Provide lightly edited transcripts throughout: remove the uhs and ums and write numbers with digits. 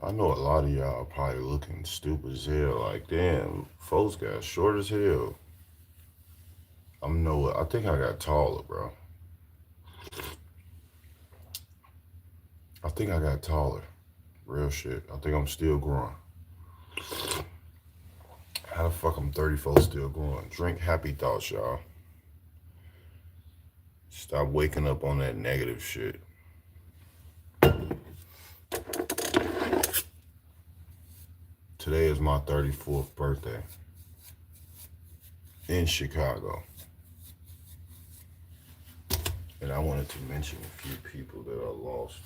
I know a lot of y'all are probably looking stupid as hell. Like, damn, folks got short as hell. I think I got taller, bro. I think I got taller. Real shit. I think I'm still growing. How the fuck I'm 34 still growing? Drink happy thoughts, y'all. Stop waking up on that negative shit. Today is my 34th birthday in Chicago. And I wanted to mention a few people that I lost.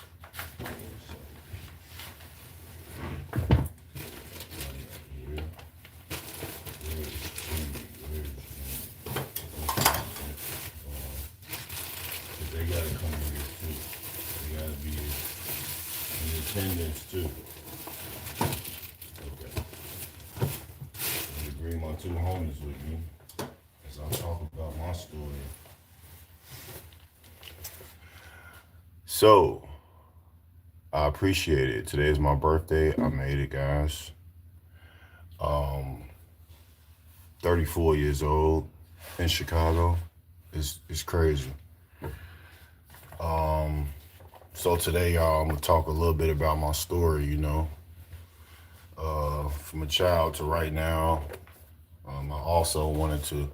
They gotta come here too. They gotta be in attendance too. Okay. Let me bring my two homies with me as I talk about my story. So, I appreciate it. Today is my birthday. I made it, guys. Um, 34 years old in Chicago. It's crazy. Um, so today, y'all, I'm gonna talk a little bit about my story. From a child to right now. I also wanted to,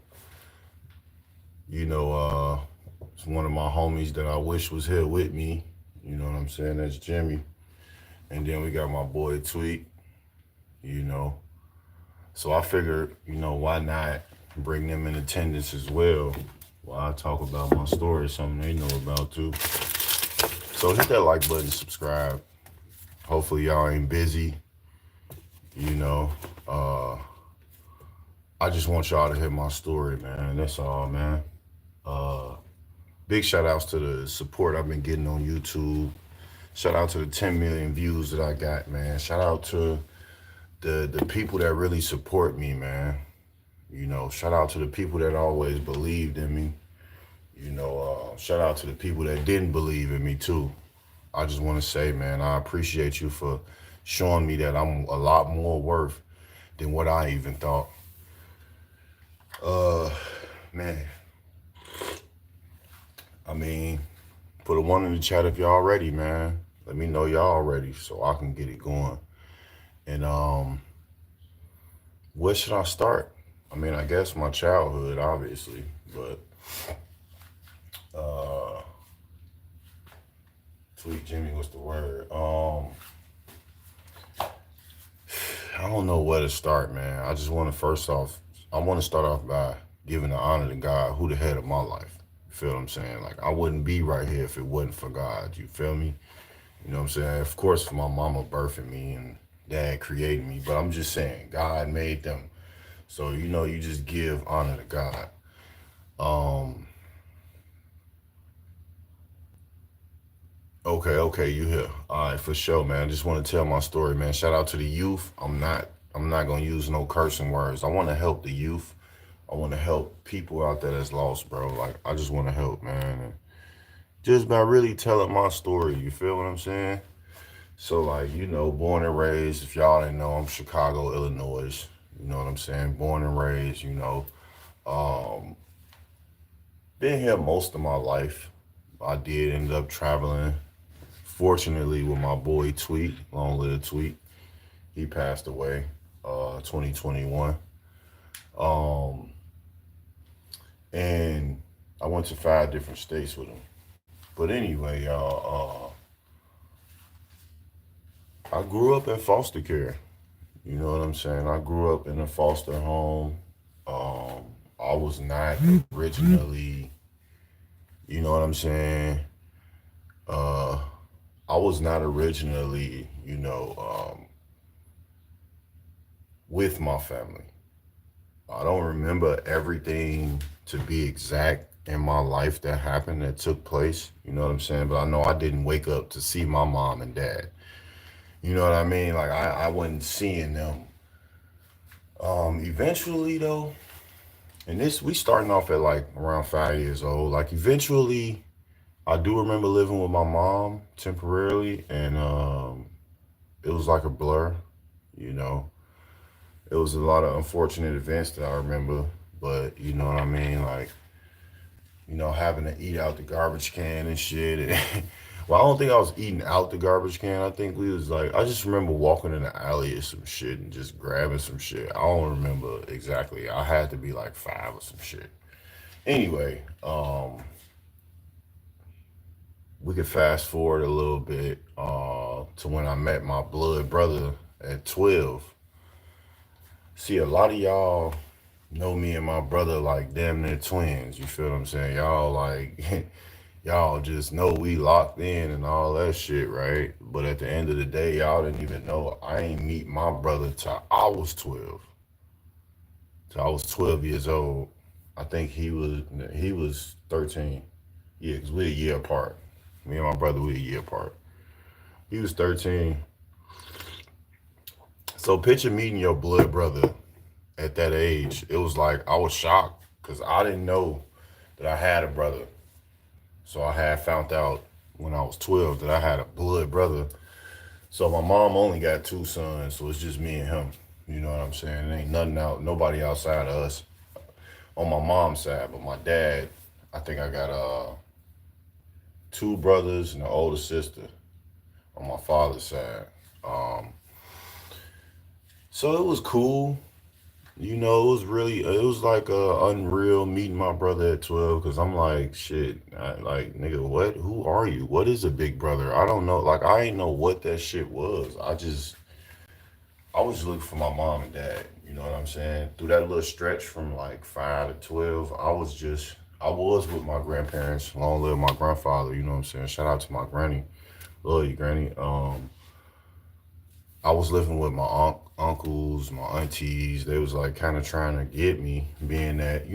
you know, uh, it's one of my homies that I wish was here with me. You know what I'm saying? That's Jimmy. And then we got my boy Tweet. You know, so I figured, why not bring them in attendance as well while I talk about my story, something they know about too. So hit that like button, subscribe. Hopefully y'all ain't busy. You know, uh, I just want y'all to hear my story, man. That's all, man. Uh, Big shout outs to the support I've been getting on YouTube. Shout out to the 10 million views that I got, man. Shout out to the people that really support me, man. Shout out to the people that always believed in me. Shout out to the people that didn't believe in me too. I just want to say, man, I appreciate you for showing me that I'm a lot more worth than what I even thought. Uh, Man, I mean, put a one in the chat if y'all ready, man. Let me know y'all ready so I can get it going. And where should I start? I mean, I guess my childhood, obviously, but uh, Tweet Jimmy, what's the word? I don't know where to start, man. I just want to I want to start off by giving the honor to God, who the head of my life. You feel what I'm saying? Like, I wouldn't be right here if it wasn't for God. You feel me? You know what I'm saying? Of course, for my mama birthing me and dad creating me, but I'm just saying, God made them. So, you just give honor to God. Um, okay, you here. All right, for sure, man. I just want to tell my story, man. Shout out to the youth. I'm not gonna use no cursing words. I want to help the youth. I want to help people out there that's lost, bro. Like, I just want to help, man. And just by really telling my story, you feel what I'm saying? So, like, born and raised, if y'all didn't know, I'm Chicago, Illinois. You know what I'm saying? Born and raised, Um, been here most of my life. I did end up traveling, fortunately, with my boy Tweet, long live Tweet. He passed away, 2021. Um, and I went to 5 different states with him. But anyway, y'all, I grew up in foster care. You know what I'm saying? I grew up in a foster home. Um, I was not originally, you know what I'm saying? Uh, I was not originally, with my family. I don't remember everything to be exact in my life that happened, that took place. You know what I'm saying? But I know I didn't wake up to see my mom and dad. You know what I mean? Like, I wasn't seeing them. Eventually though, and this we starting off at like around 5 years old. Like, eventually, I do remember living with my mom temporarily, and it was like a blur, you know. It was a lot of unfortunate events that I remember, but you know what I mean? Like, having to eat out the garbage can and shit. And well, I don't think I was eating out the garbage can. I think we was like, I just remember walking in the alley or some shit and just grabbing some shit. I don't remember exactly. I had to be like 5 or some shit. Anyway, we could fast forward a little bit to when I met my blood brother at 12. See, a lot of y'all know me and my brother like damn near twins. You feel what I'm saying? Y'all like y'all just know we locked in and all that shit, right? But at the end of the day, y'all didn't even know I ain't meet my brother till I was 12. Till I was 12 years old. I think he was 13. Yeah, because we're a year apart. Me and my brother, we a year apart. He was 13. So picture meeting your blood brother at that age. It was like I was shocked because I didn't know that I had a brother. So I had found out when I was 12 that I had a blood brother. So my mom only got 2 sons, so it's just me and him. You know what I'm saying? It ain't nothing out, nobody outside of us on my mom's side. But my dad, I think I got 2 brothers and an older sister on my father's side. Um, so it was cool. It was really, it was like unreal meeting my brother at 12 because I'm like, shit, like, nigga, what? Who are you? What is a big brother? I don't know. Like, I ain't know what that shit was. I was looking for my mom and dad. You know what I'm saying? Through that little stretch from like 5 to 12, I was with my grandparents. Long live my grandfather. You know what I'm saying? Shout out to my granny. Love you, granny. I was living with my uncles, my aunties. They was like kind of trying to get me, being that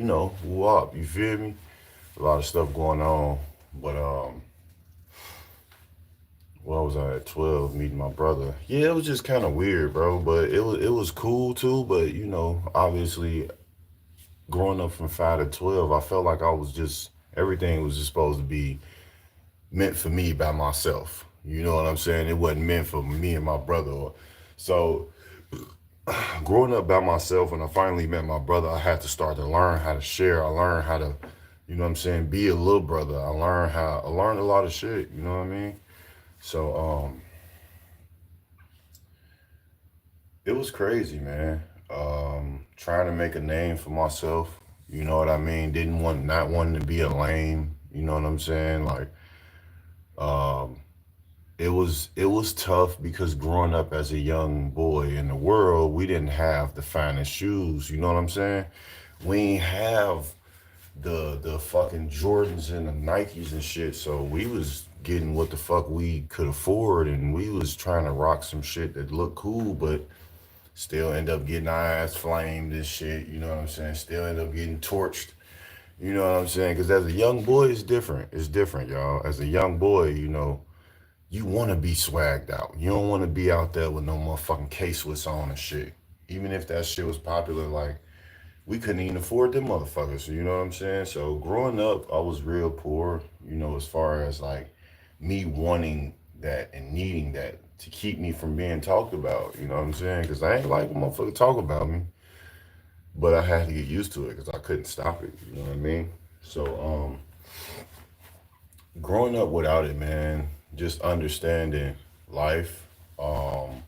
whoop, you feel me? A lot of stuff going on, but what was I at 12 meeting my brother? Yeah, it was just kind of weird, bro. But it was cool too. But obviously, growing up from 5 to 12, I felt like I was just everything was just supposed to be meant for me by myself. You know what I'm saying? It wasn't meant for me and my brother. So growing up by myself, when I finally met my brother, I had to start to learn how to share. I learned how to, be a little brother. I learned a lot of shit, you know what I mean? So it was crazy, man. Trying to make a name for myself, you know what I mean? Didn't want not wanting to be a lame, you know what I'm saying? Like um it was tough because growing up as a young boy in the world, we didn't have the finest shoes, you know what I'm saying? We ain't have the fucking Jordans and the Nikes and shit, so we was getting what the fuck we could afford, and we was trying to rock some shit that looked cool, but still end up getting our ass flamed and shit, you know what I'm saying? Still end up getting torched, you know what I'm saying? Because as a young boy, it's different. It's different, y'all. As a young boy, you want to be swagged out. You don't want to be out there with no motherfucking K-Swiss on and shit. Even if that shit was popular, like, we couldn't even afford them motherfuckers. You know what I'm saying? So growing up, I was real poor, as far as like me wanting that and needing that to keep me from being talked about. You know what I'm saying? Because I ain't like when motherfuckers talk about me, but I had to get used to it because I couldn't stop it. You know what I mean? So growing up without it, man, just understanding life. Um,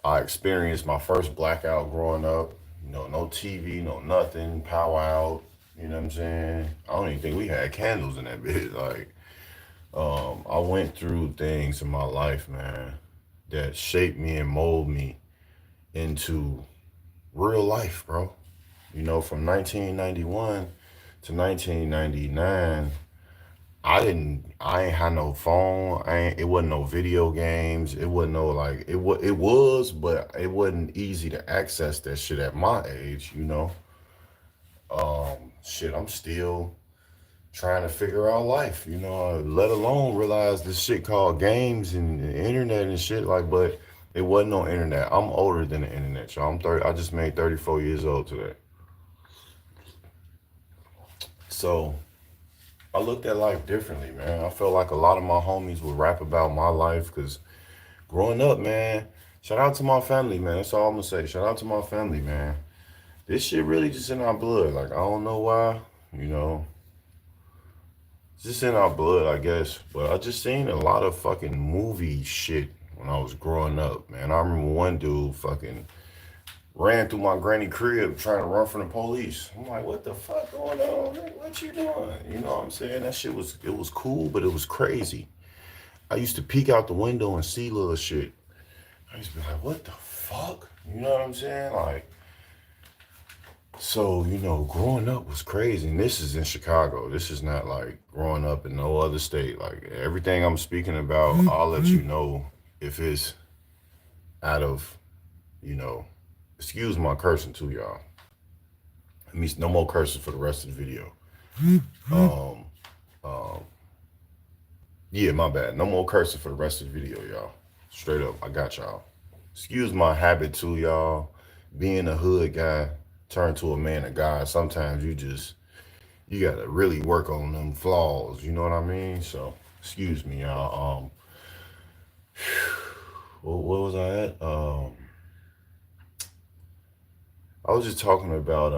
I experienced my first blackout growing up. No TV, no nothing, power out. You know what I'm saying? I don't even think we had candles in that bitch. Like, I went through things in my life, man, that shaped me and molded me into real life, bro. From 1991 to 1999, I ain't had no phone. It wasn't no video games. It wasn't no like, it was, but it wasn't easy to access that shit at my age. Shit, I'm still trying to figure out life, let alone realize this shit called games and the internet and shit, like, but it wasn't no internet. I'm older than the internet, y'all. I'm 30. I just made 34 years old today. So I looked at life differently, man. I felt like a lot of my homies would rap about my life because growing up, man. Shout out to my family, man. That's all I'm gonna say. Shout out to my family, man. This shit really just in our blood. Like I don't know why, you know, it's just in our blood, I guess. But I just seen a lot of fucking movie shit when I was growing up, man. I remember one dude fucking ran through my granny crib trying to run from the police. I'm like, what the fuck going on? What you doing? You know what I'm saying? That shit was it was cool, but it was crazy. I used to peek out the window and see little shit. I used to be like, what the fuck? You know what I'm saying? Like, so, you know, growing up was crazy. And this is in Chicago. This is not like growing up in no other state. Like, everything I'm speaking about, I'll let you know if it's out of, you know, excuse my cursing too, y'all. It means no more cursing for the rest of the video. Um, um, yeah, my bad. No more cursing for the rest of the video, y'all. Straight up, I got y'all. Excuse my habit too, y'all. Being a hood guy, turn to a man of God. Sometimes you gotta really work on them flaws. You know what I mean? So excuse me, y'all. What was I at? I was just talking about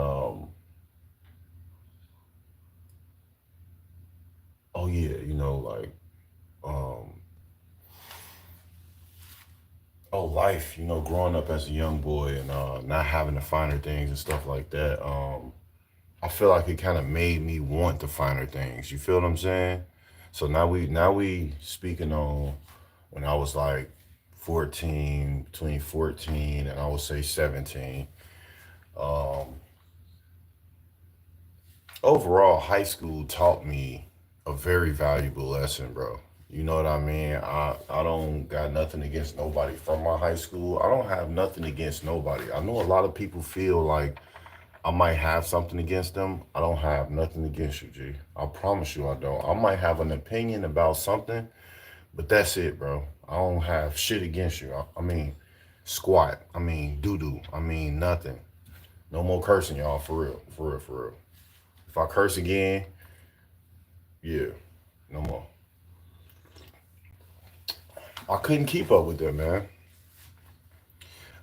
oh yeah, you know, like um oh life, you know, growing up as a young boy and not having the finer things and stuff like that. I feel like it kind of made me want the finer things. You feel what I'm saying? So now we speaking on when I was like 14, between 14 and I would say 17. Um, Overall, high school taught me a very valuable lesson, bro. You know what I mean? I don't got nothing against nobody from my high school. I don't have nothing against nobody. I know a lot of people feel like I might have something against them. I don't have nothing against you, G. I promise you I don't. I might have an opinion about something, but that's it, bro. I don't have shit against you. I mean, squat. I mean, doo doo. I mean, nothing. No more cursing, y'all. For real. For real. For real. If I curse again, yeah, no more. I couldn't keep up with that, man.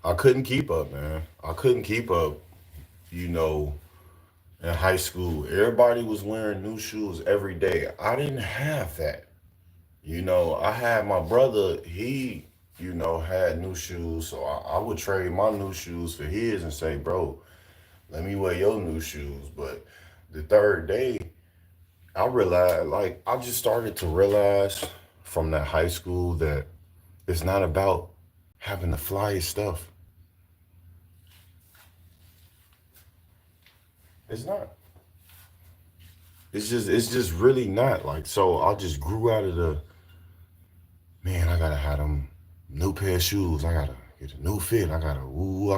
I couldn't keep up, man. I couldn't keep up, you know, in high school. Everybody was wearing new shoes every day. I didn't have that. You know, I had my brother, he, you know, had new shoes. So I would trade my new shoes for his and say, bro, let me wear your new shoes. But the third day, I realized, like, I just started to realize from that high school that it's not about having the flyest stuff. It's not. It's just really not. Like, so I just grew out of the man, I gotta have them new pair of shoes. I gotta get a new fit. I gotta woo.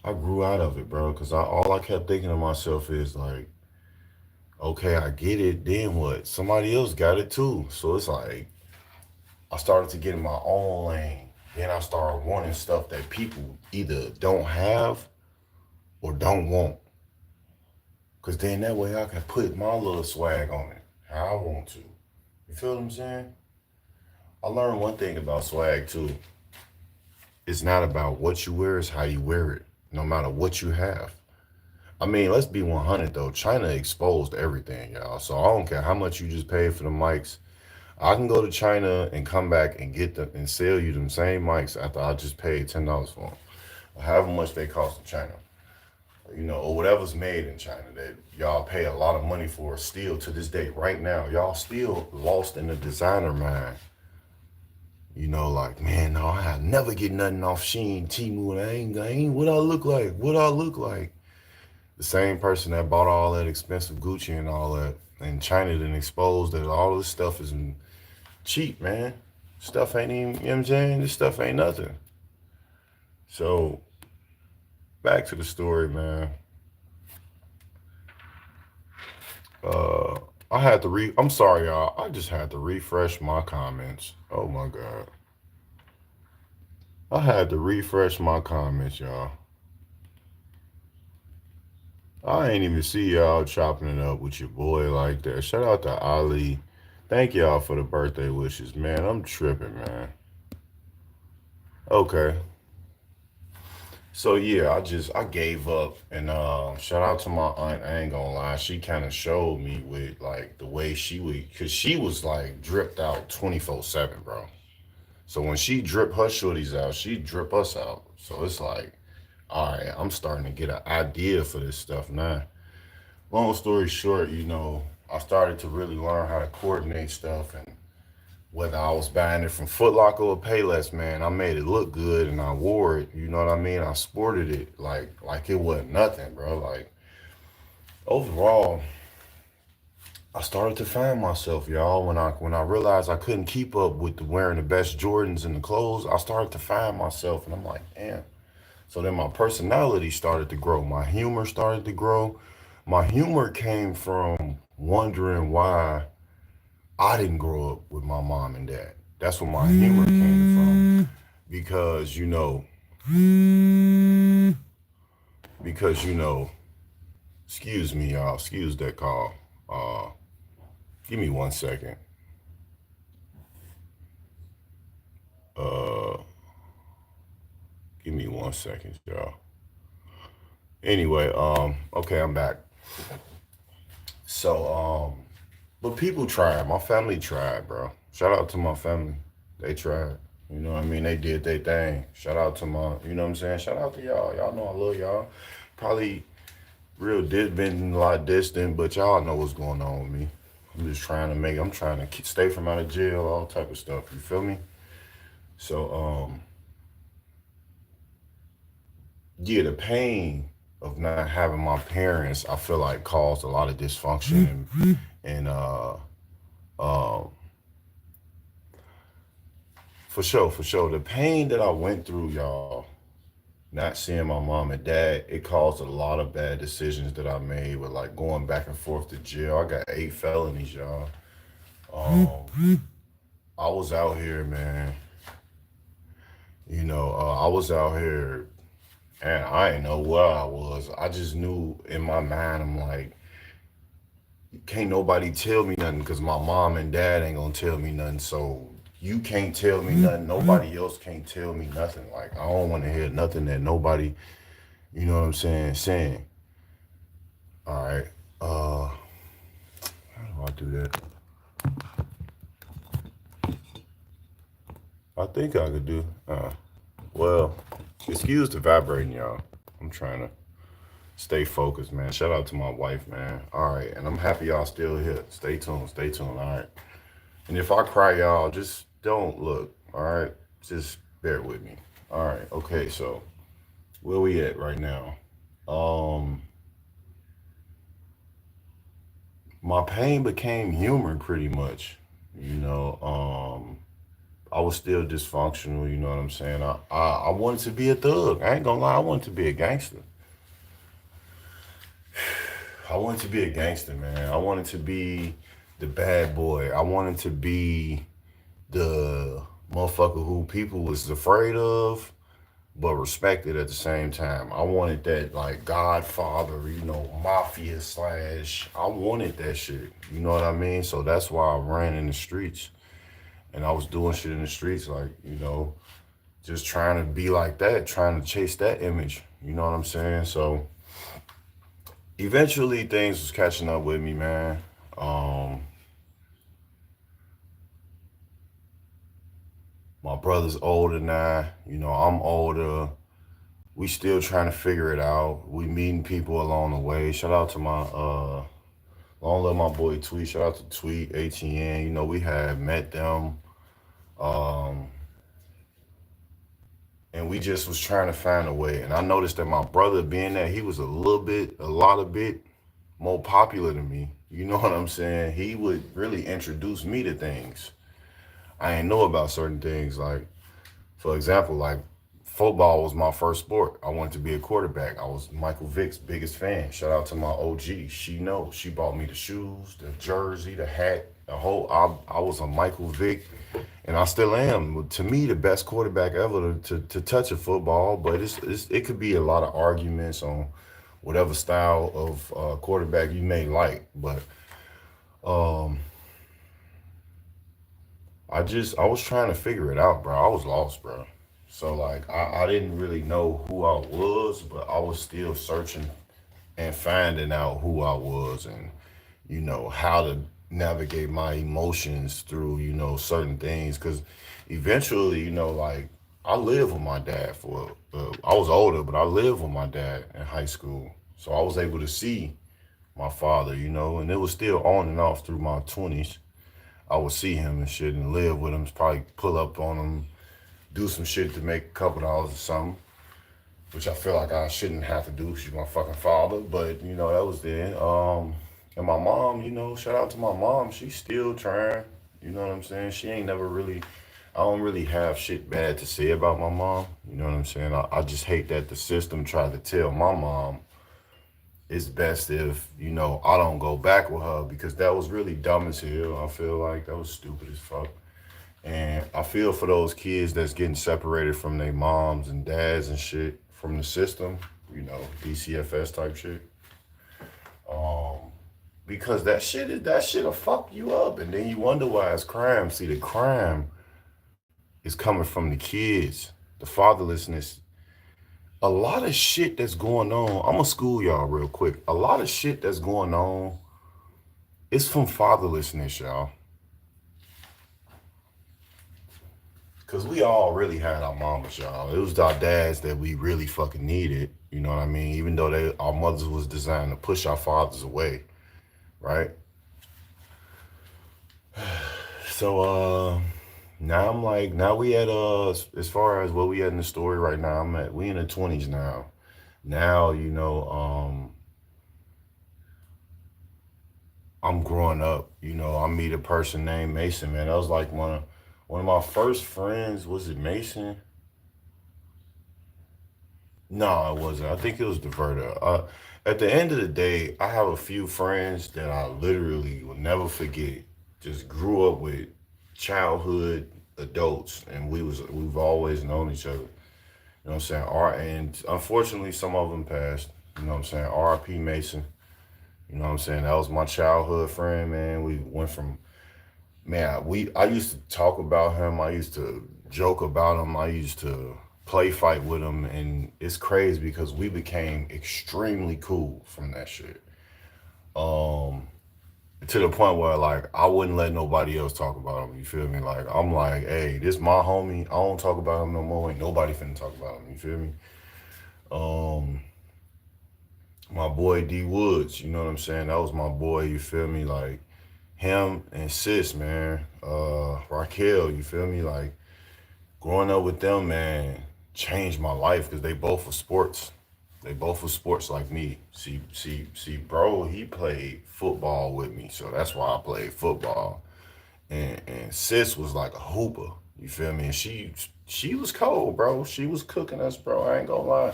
I grew out of it, bro, because all I kept thinking to myself is like, okay, I get it. Then what? Somebody else got it too. So it's like I started to get in my own lane. Then I started wanting stuff that people either don't have or don't want. Cause then that way I can put my little swag on it how I want to. You feel what I'm saying? I learned one thing about swag too. It's not about what you wear, it's how you wear it, no matter what you have. I mean, let's be 100 though. China exposed everything, y'all. So I don't care how much you just paid for the mics. I can go to China and come back and get them and sell you them same mics after I just paid $10 for them, or however much they cost in China. You know, or whatever's made in China that y'all pay a lot of money for still to this day, right now. Y'all still lost in the designer mind. You know, like, man, no, I never get nothing off Sheen, Timu, and I ain't what I look like, what I look like. The same person that bought all that expensive Gucci and all that, and China didn't expose that all this stuff is cheap, man. Stuff ain't even, you know what I'm saying? This stuff ain't nothing. So, back to the story, man. Uh, I'm sorry, y'all. I just had to refresh my comments. Oh my God. I had to refresh my comments, y'all. I ain't even see y'all chopping it up with your boy like that. Shout out to Ali. Thank y'all for the birthday wishes, man. I'm tripping, man. Okay. So yeah, I gave up and shout out to my aunt. I ain't gonna lie, she kind of showed me with like the way she would, cause she was like dripped out 24/7, bro. So when she drip her shorties out, she drip us out. So it's like, all right, I'm starting to get an idea for this stuff now. Long story short, I started to really learn how to coordinate stuff, and whether I was buying it from Foot Locker or Payless, man, I made it look good and I wore it. You know what I mean? I sported it like it wasn't nothing, bro. Like overall, I started to find myself, y'all. When I realized I couldn't keep up with wearing the best Jordans and the clothes, I started to find myself, and I'm like, damn. So then my personality started to grow. My humor started to grow. My humor came from wondering why I didn't grow up with my mom and dad. That's where my humor came from. Because, because, excuse me, y'all, excuse that call. Uh, Give me 1 second. Uh, Give me 1 second, y'all. Anyway, okay, I'm back. So, but people tried. My family tried, bro. Shout out to my family. They tried. You know what I mean? They did their thing. Shout out to you know what I'm saying? Shout out to y'all. Y'all know I love y'all. Probably been a lot distant, but y'all know what's going on with me. I'm trying to stay from out of jail, all type of stuff. You feel me? So, yeah, the pain of not having my parents, I feel like caused a lot of dysfunction and um, for sure. The pain that I went through, y'all, not seeing my mom and dad, it caused a lot of bad decisions that I made with like going back and forth to jail. I got 8 felonies, y'all. I was out here, man. I was out here and I didn't know where I was. I just knew in my mind, I'm like, can't nobody tell me nothing because my mom and dad ain't gonna tell me nothing. So you can't tell me nothing. Nobody else can't tell me nothing. Like I don't want to hear nothing that nobody, you know what I'm saying. All right. How do I do that? I think I could do. Well, excuse the vibrating, y'all. I'm trying to stay focused, man. Shout out to my wife, man. All right, and I'm happy y'all still here. Stay tuned. Stay tuned. All right. And if I cry, y'all, just don't look. All right. Just bear with me. All right. Okay. So where we at right now? Um, my pain became humor pretty much. You know, I was still dysfunctional. You know what I'm saying? I wanted to be a thug. I ain't gonna lie. I wanted to be a gangster. I wanted to be a gangster, man. I wanted to be the bad boy. I wanted to be the motherfucker who people was afraid of but respected at the same time. I wanted that like Godfather, mafia slash. I wanted that shit. You know what I mean? So that's why I ran in the streets and I was doing shit in the streets, like, just trying to be like that, trying to chase that image. You know what I'm saying? So eventually things was catching up with me, man. Um, my brother's older now. I'm older. We still trying to figure it out. We meeting people along the way. Shout out to my long live my boy Tweet. Shout out to Tweet, ATN. We had met them. Um, and we just was trying to find a way. And I noticed that my brother, being that he was a lot of bit more popular than me, you know what I'm saying? He would really introduce me to things. I ain't know about certain things. Like, for example, like football was my first sport. I wanted to be a quarterback. I was Michael Vick's biggest fan. Shout out to my OG. She knows. She bought me the shoes, the jersey, the hat, the whole. I was a Michael Vick, and I still am. To me, the best quarterback ever to touch a football. But it could be a lot of arguments on whatever style of quarterback you may like. But um, I was trying to figure it out, bro. I was lost, bro. So like I didn't really know who I was, but I was still searching and finding out who I was and how to navigate my emotions through certain things because eventually like I lived with my dad for I was older, but I lived with my dad in high school, so I was able to see my father, and it was still on and off through my 20s. I would see him and shit and live with him, probably pull up on him, do some shit to make a couple dollars or something, which I feel like I shouldn't have to do. She's my fucking father, but that was then. And my mom, shout out to my mom. She's still trying. You know what I'm saying? She ain't never really. I don't really have shit bad to say about my mom. You know what I'm saying? I just hate that the system tried to tell my mom it's best if I don't go back with her because that was really dumb as hell. I feel like that was stupid as fuck. And I feel for those kids that's getting separated from their moms and dads and shit from the system, DCFS type shit. Because that shit'll fuck you up, and then you wonder why it's crime. See, the crime is coming from the kids, the fatherlessness. A lot of shit that's going on. I'm gonna school y'all real quick. A lot of shit that's going on is from fatherlessness, y'all. Cause we all really had our mamas, y'all. It was our dads that we really fucking needed. You know what I mean? Even though our mothers was designed to push our fathers away, right? So now I'm like, now we at as far as what we at in the story right now, we in the 20s now. Now, I'm growing up, I meet a person named Mason, man. That was like one of my first friends. Was it Mason? No, it wasn't. I think it was Diverter. At the end of the day, I have a few friends that I literally will never forget. Just grew up with, childhood adults, and we've always known each other. You know what I'm saying? And unfortunately, some of them passed. You know what I'm saying? R.I.P. Mason. You know what I'm saying? That was my childhood friend, man. We went from man. I used to talk about him. I used to joke about him. I used to play fight with him, and it's crazy because we became extremely cool from that shit. Um, to the point where like I wouldn't let nobody else talk about him. You feel me? Like I'm like, hey, this my homie. I don't talk about him no more. Ain't nobody finna talk about him. You feel me? Um, my boy D Woods. You know what I'm saying? That was my boy. You feel me? Like him and sis, man. Raquel. You feel me? Like growing up with them, man, changed my life because they both were sports. They both were sports like me. See, bro, he played football with me, so that's why I played football. And sis was like a hooper. You feel me? And she was cold, bro. She was cooking us, bro. I ain't gonna lie.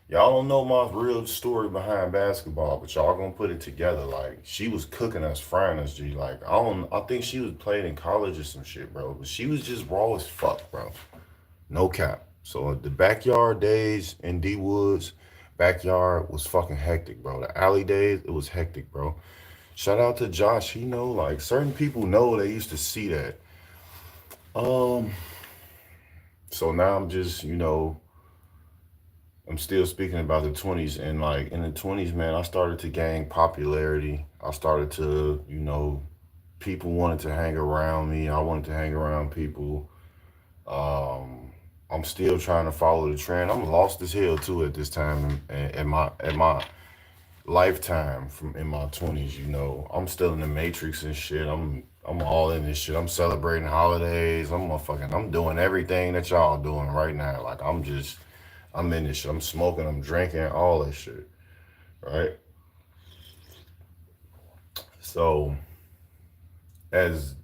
Y'all don't know my real story behind basketball, but y'all gonna put it together. Like she was cooking us, frying us, G. Like I think she was playing in college or some shit, bro. But she was just raw as fuck, bro. No cap. So the backyard days in D Woods, backyard was fucking hectic, bro. The alley days, it was hectic, bro. Shout out to Josh. He know, like certain people know they used to see that. Um, so now I'm just, I'm still speaking about the 20s, and like in the 20s, man, I started to gain popularity. I started to, people wanted to hang around me. I wanted to hang around people. Um, I'm still trying to follow the trend. I'm lost as hell too at this time in my lifetime from in my 20s. I'm still in the matrix and shit. I'm all in this shit. I'm celebrating holidays. I'm doing everything that y'all doing right now. Like I'm in this shit. I'm smoking, I'm drinking, all that shit. Right? So as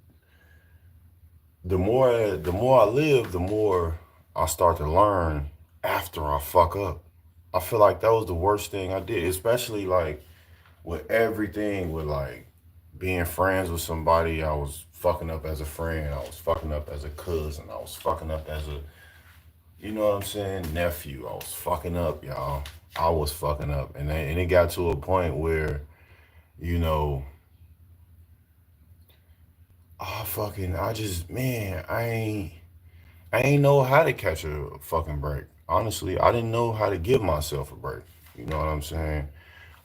the more I live, the more I start to learn after I fuck up. I feel like that was the worst thing I did, especially like with everything with like being friends with somebody. I was fucking up as a friend. I was fucking up as a cousin. I was fucking up as a, you know what I'm saying, nephew. I was fucking up, y'all. I was fucking up, and it got to a point where, you know, I just man, I ain't. I ain't know how to catch a fucking break. Honestly, I didn't know how to give myself a break. You know what I'm saying?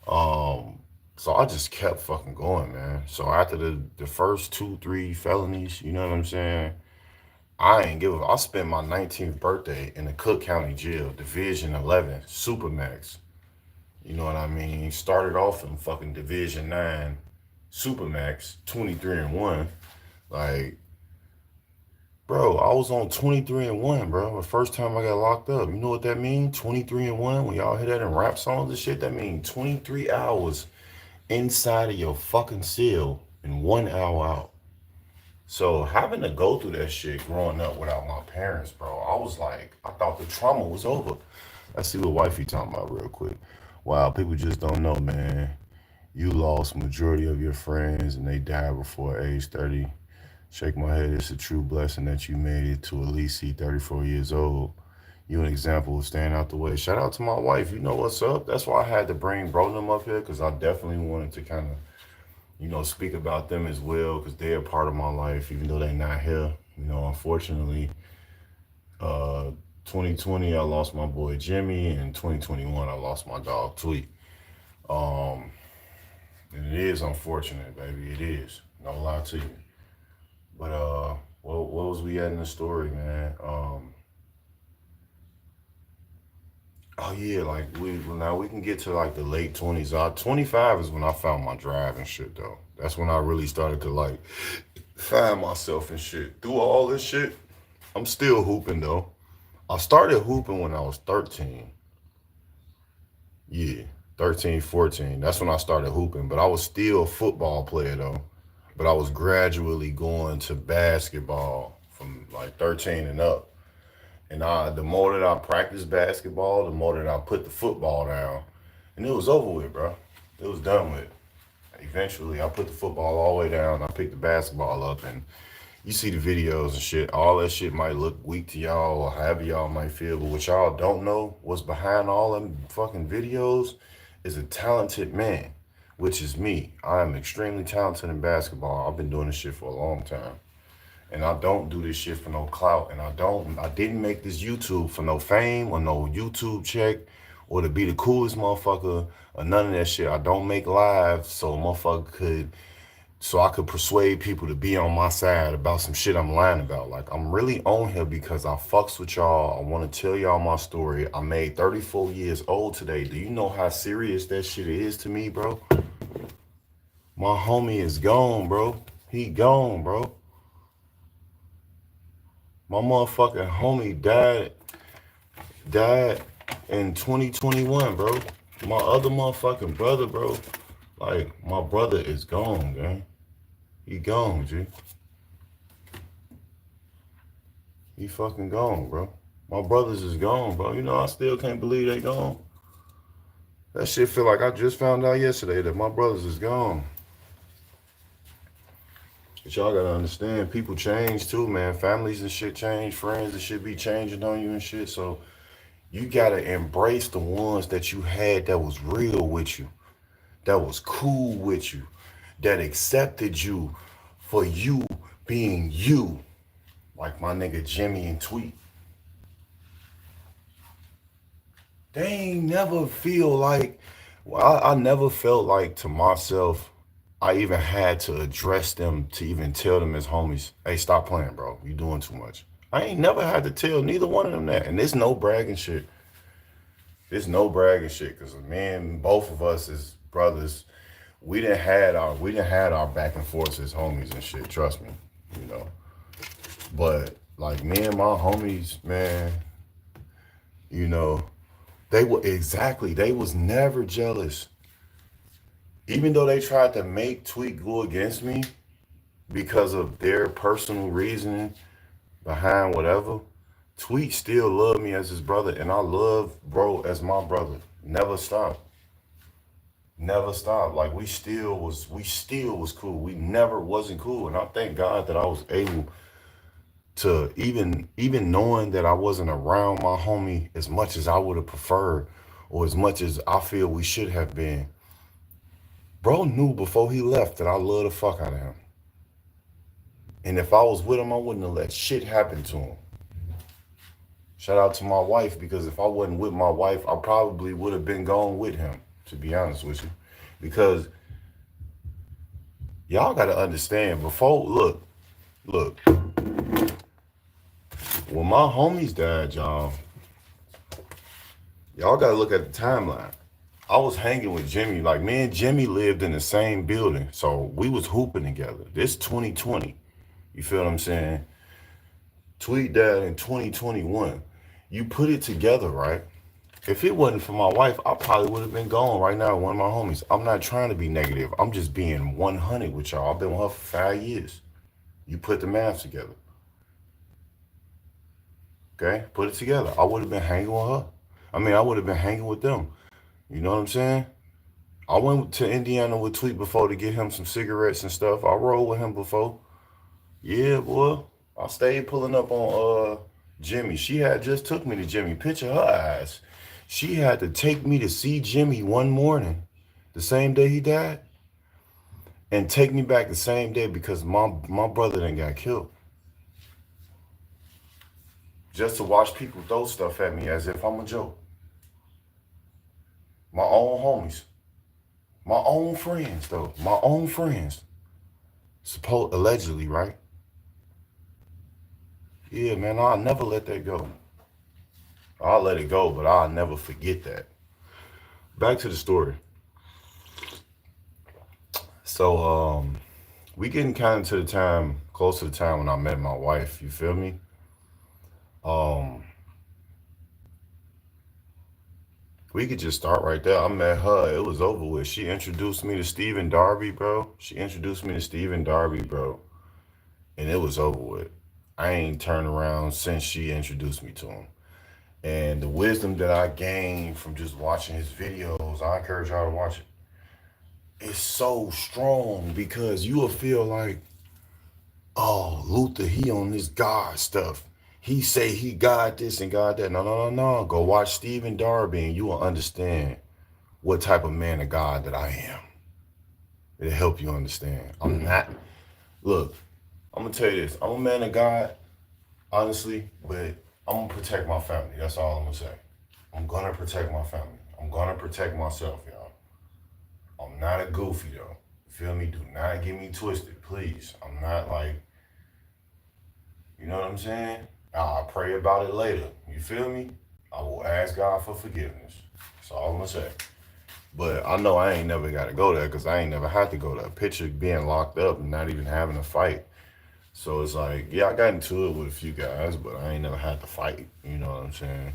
Um, so I just kept fucking going, man. So after the first two, three felonies, you know what I'm saying? I ain't give a I spent my 19th birthday in the Cook County Jail, Division 11, Supermax. You know what I mean? Started off in fucking Division 9, Supermax, 23 and 1. Like, bro, I was on 23 and 1, bro. The first time I got locked up. You know what that means? 23 and 1. When y'all hear that in rap songs and shit, that means 23 hours inside of your fucking cell and 1 hour out. So having to go through that shit growing up without my parents, bro, I was like, I thought the trauma was over. Let's see what wifey talking about real quick. Wow, people just don't know, man. You lost majority of your friends and they died before age 30. Shake my head. It's a true blessing that you made it to at least see 34 years old. You an example of staying out the way. Shout out to my wife. You know what's up. That's why I had to bring bro them up here because I definitely wanted to kind of, speak about them as well because they're a part of my life, even though they're not here. Unfortunately, uh, 2020 I lost my boy Jimmy, and 2021 I lost my dog Tweet. Um, and it is unfortunate, baby. It is. No lie to you. But what was we at in the story, man? Oh yeah, like now we can get to like the late 20s. 25 is when I found my drive and shit though. That's when I really started to like find myself and shit. Through all this shit, I'm still hooping though. I started hooping when I was 13. Yeah, 13, 14. That's when I started hooping, but I was still a football player though. But I was gradually going to basketball from like 13 and up. And the more that I practiced basketball, the more that I put the football down. And it was over with, bro. It was done with. Eventually, I put the football all the way down. I picked the basketball up, and you see the videos and shit. All that shit might look weak to y'all or however y'all might feel, but what y'all don't know, what's behind all them fucking videos is a talented man, which is me. I am extremely talented in basketball. I've been doing this shit for a long time. And I don't do this shit for no clout. And I didn't make this YouTube for no fame or no YouTube check or to be the coolest motherfucker or none of that shit. I don't make lives so a motherfucker so I could persuade people to be on my side about some shit I'm lying about. Like, I'm really on here because I fucks with y'all. I want to tell y'all my story. I made 34 years old today. Do you know how serious that shit is to me, bro? My homie is gone, bro. He gone, bro. My motherfucking homie died in 2021, bro. My other motherfucking brother, bro. Like, my brother is gone, man. He gone, G. He fucking gone, bro. My brothers is gone, bro. I still can't believe they gone. That shit feel like I just found out yesterday that my brothers is gone. But y'all gotta understand, people change too, man. Families and shit change. Friends and shit be changing on you and shit. So you gotta embrace the ones that you had that was real with you, that was cool with you, that accepted you for you being you. Like my nigga Jimmy and Tweet. They ain't never feel like, well, I never felt like to myself, I even had to address them to even tell them as homies, hey, stop playing, bro. You doing too much. I ain't never had to tell neither one of them that. And there's no bragging shit. There's no bragging shit. Cause man, both of us as brothers, we didn't had our back and forth as homies and shit, trust me. You know. But like me and my homies, man, you know, they was never jealous. Even though they tried to make Tweet go against me because of their personal reasoning behind whatever, Tweet still loved me as his brother, and I love bro as my brother. Never stopped. Never stopped. Like we still was cool. We never wasn't cool. And I thank God that I was able to even knowing that I wasn't around my homie as much as I would have preferred or as much as I feel we should have been. Bro knew before he left that I love the fuck out of him. And if I was with him, I wouldn't have let shit happen to him. Shout out to my wife, because if I wasn't with my wife, I probably would have been gone with him, to be honest with you. Because y'all got to understand, before, look, when my homies died, y'all got to look at the timeline. I was hanging with Jimmy. Like, me and Jimmy lived in the same building. So we was hooping together. This 2020. You feel what I'm saying? Tweet that in 2021. You put it together, right? If it wasn't for my wife, I probably would have been gone right now with one of my homies. I'm not trying to be negative. I'm just being 100 with y'all. I've been with her for 5 years. You put the math together. Okay? Put it together. I would have been hanging with her. I would have been hanging with them. You know what I'm saying? I went to Indiana with Tweet before to get him some cigarettes and stuff. I rolled with him before. Yeah, boy. I stayed pulling up on Jimmy. She had just took me to Jimmy. Picture her eyes. She had to take me to see Jimmy one morning, the same day he died, and take me back the same day because my brother then got killed. Just to watch people throw stuff at me as if I'm a joke. My own homies. My own friends, though. My own friends. Allegedly, right? Yeah, man, I'll never let that go. I'll let it go, but I'll never forget that. Back to the story. So, we getting kind of to the time, close to the time when I met my wife. You feel me? We could just start right there. I met her. It was over with. She introduced me to Stephen Darby, bro. And it was over with. I ain't turned around since she introduced me to him. And the wisdom that I gained from just watching his videos, I encourage y'all to watch it. It's so strong because you will feel like, oh, Luther, he on this God stuff. He say he got this and got that. No. Go watch Stephen Darby and you will understand what type of man of God that I am. It'll help you understand. I'm not, look, I'm going to tell you this. I'm a man of God, honestly, but I'm going to protect my family. That's all I'm going to say. I'm going to protect my family. I'm going to protect myself, y'all. I'm not a goofy, though. Feel me? Do not get me twisted, please. I'm not like, you know what I'm saying? I'll pray about it later. You feel me? I will ask God for forgiveness. That's all I'm going to say. But I know I ain't never got to go there because I ain't never had to go there. Picture being locked up and not even having a fight. So it's like, yeah, I got into it with a few guys, but I ain't never had to fight. You know what I'm saying?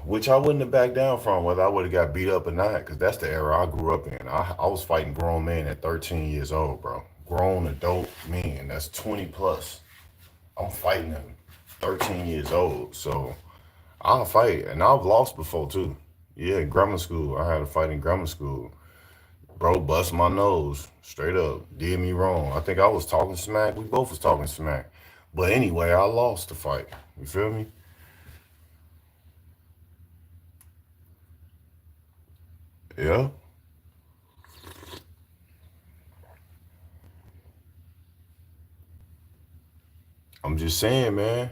Which I wouldn't have backed down from whether I would have got beat up or not, because that's the era I grew up in. I was fighting grown men at 13 years old, bro. Grown adult men, that's 20 plus. I'm fighting them 13 years old. So I'll fight. And I've lost before too. Yeah, grammar school. I had a fight in grammar school. Bro bust my nose. Straight up. Did me wrong. I think I was talking smack. We both was talking smack. But anyway, I lost the fight. You feel me? Yeah. I'm just saying, man.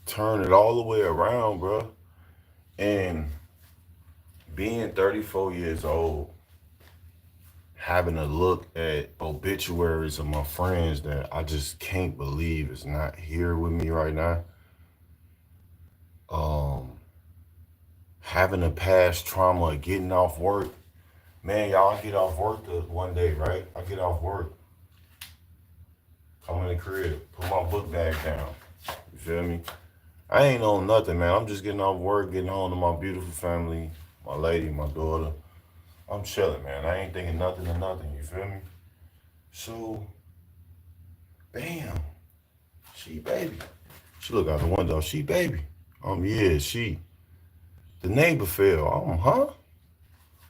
Turn it all the way around, bro. And being 34 years old, having to look at obituaries of my friends that I just can't believe is not here with me right now. Having a past trauma of getting off work. Man, y'all, I get off work one day, right? I get off work. Come in the crib, put my book bag down. You feel me? I ain't on nothing, man. I'm just getting off work, getting home to my beautiful family, my lady, my daughter. I'm chilling, man. I ain't thinking nothing of nothing, you feel me? So, bam, she baby. She look out the window, she baby. Yeah, she. The neighbor fell. Huh?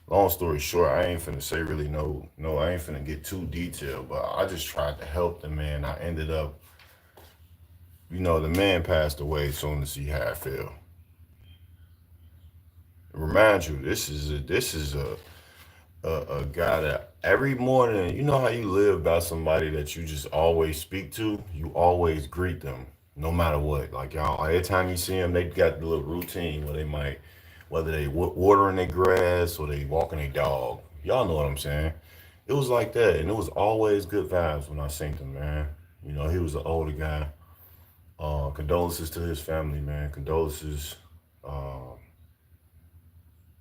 Long story short, I ain't finna say really no, I ain't finna get too detailed, but I just tried to help the man. I ended up, the man passed away as soon as he had fell. Remind you, this is a guy that every morning, you know how you live by somebody that you just always speak to, you always greet them. No matter what. Like y'all, every time you see them, they got the little routine where they might, whether they watering their grass or they walking their dog. Y'all know what I'm saying. It was like that, and it was always good vibes when I seen him, man. You know, he was an older guy. Condolences to his family, man. Condolences. Uh,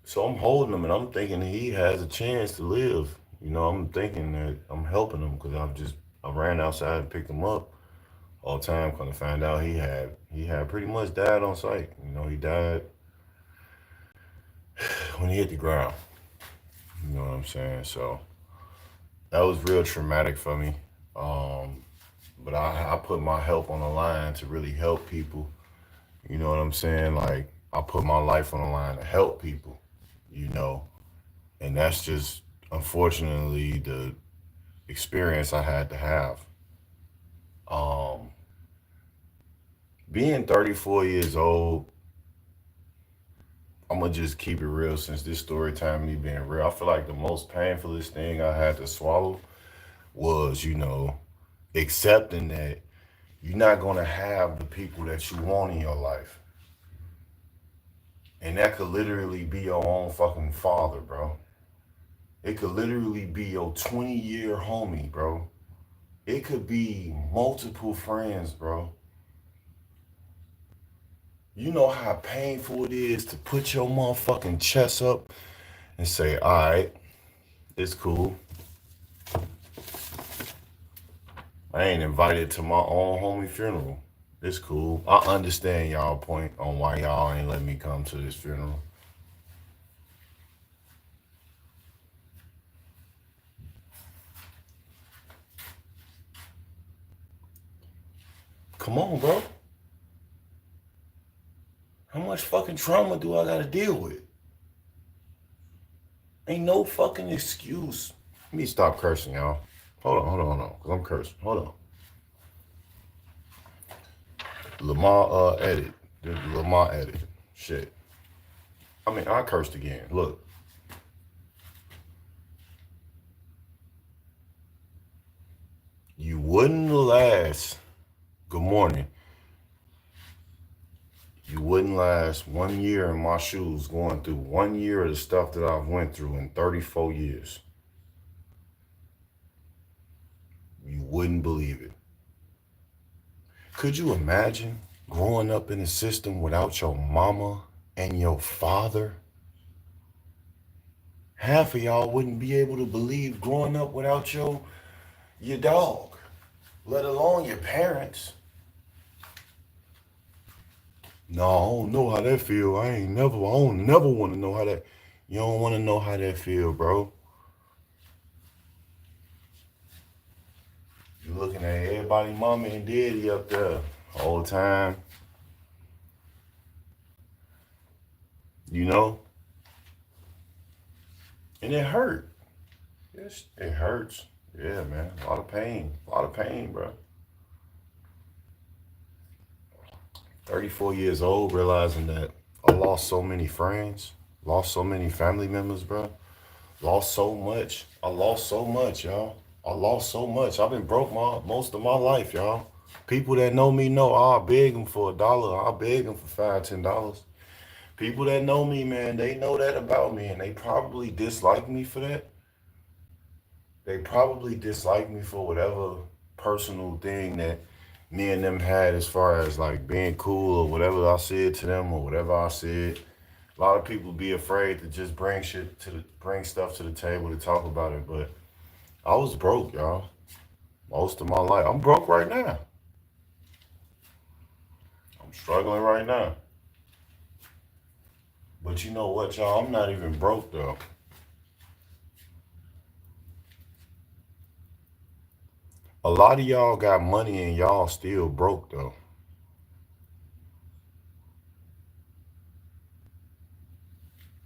so I'm holding him, and I'm thinking he has a chance to live. You know, I'm thinking that I'm helping him because I ran outside and picked him up all the time. Kind of find out he had pretty much died on sight. You know, he died when he hit the ground. You know what I'm saying? So that was real traumatic for me. Um, but I put my help on the line to really help people. You know what I'm saying? Like I put my life on the line to help people. You know, and that's just unfortunately the experience I had to have. Um, being 34 years old, I'm gonna just keep it real since this story time me being real. I feel like the most painfulest thing I had to swallow was, accepting that you're not gonna have the people that you want in your life. And that could literally be your own fucking father, bro. It could literally be your 20-year homie, bro. It could be multiple friends, bro. You know how painful it is to put your motherfucking chest up and say, all right, it's cool. I ain't invited to my own homie funeral. It's cool. I understand y'all point on why y'all ain't let me come to this funeral. Come on, bro. How much fucking trauma do I gotta deal with? Ain't no fucking excuse. Let me stop cursing, y'all. Hold on, cause I'm cursing. Hold on. Lamar edit. Lamar edit. Shit. I mean, I cursed again. Look. You wouldn't last. Good morning. You wouldn't last 1 year in my shoes going through 1 year of the stuff that I've went through in 34 years. You wouldn't believe it. Could you imagine growing up in a system without your mama and your father? Half of y'all wouldn't be able to believe growing up without your dog, let alone your parents. No, I don't know how that feel. I don't never want to know how that. You don't want to know how that feel, bro. You looking at everybody, mama and daddy up there all the time. You know, and it hurt. Yes, it hurts. Yeah, man, a lot of pain, bro. 34 years old, realizing that I lost so many friends, lost so many family members, bro. Lost so much. I lost so much, y'all. I lost so much. I've been broke most of my life, y'all. People that know me know I'll beg them for $1. I'll beg them for $5, $10. People that know me, man, they know that about me, and they probably dislike me for that. They probably dislike me for whatever personal thing that me and them had as far as like being cool or whatever I said to them or whatever I said. A lot of people be afraid to just bring stuff to the table to talk about it, but I was broke, y'all. Most of my life. I'm broke right now. I'm struggling right now. But you know what, y'all? I'm not even broke though. A lot of y'all got money and y'all still broke though.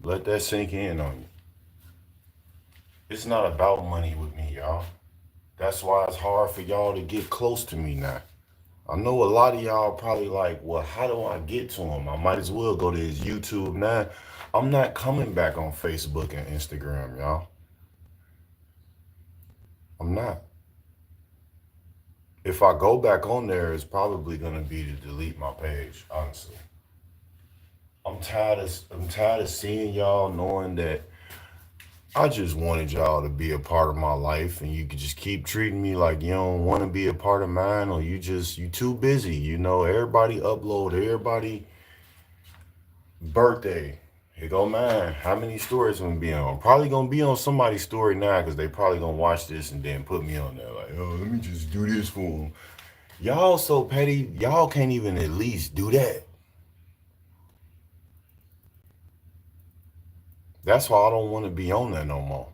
Let that sink in on you. It's not about money with me, y'all. That's why it's hard for y'all to get close to me now. I know a lot of y'all probably like, well, how do I get to him? I might as well go to his YouTube now. I'm not coming back on Facebook and Instagram, y'all. I'm not. if I go back on there, it's probably gonna be to delete my page, honestly. I'm tired of seeing y'all, knowing that I just wanted y'all to be a part of my life, and you could just keep treating me like you don't want to be a part of mine, or you too busy. Everybody upload, everybody birthday. Here go mine. How many stories I'm gonna be on? Probably gonna be on somebody's story now because they probably gonna watch this and then put me on there like, oh, let me just do this for them. Y'all so petty. Y'all can't even at least do that. That's why I don't want to be on there no more.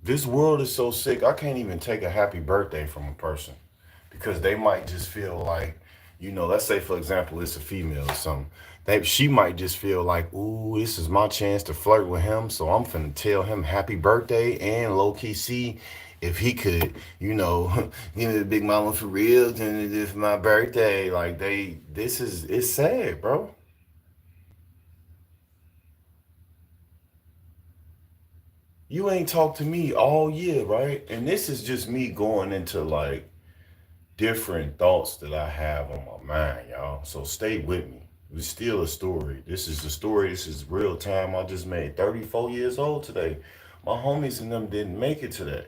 This world is so sick. I can't even take a happy birthday from a person because they might just feel like, let's say for example, it's a female or something. She might just feel like, ooh, this is my chance to flirt with him. So I'm finna tell him happy birthday and low key see if he could, give me the big mama for real, and it's my birthday. Like it's sad, bro. You ain't talked to me all year, right? And this is just me going into like different thoughts that I have on my mind, y'all. So stay with me. It's still a story. This is the story. This is real time. I just made 34 years old today. My homies and them didn't make it today.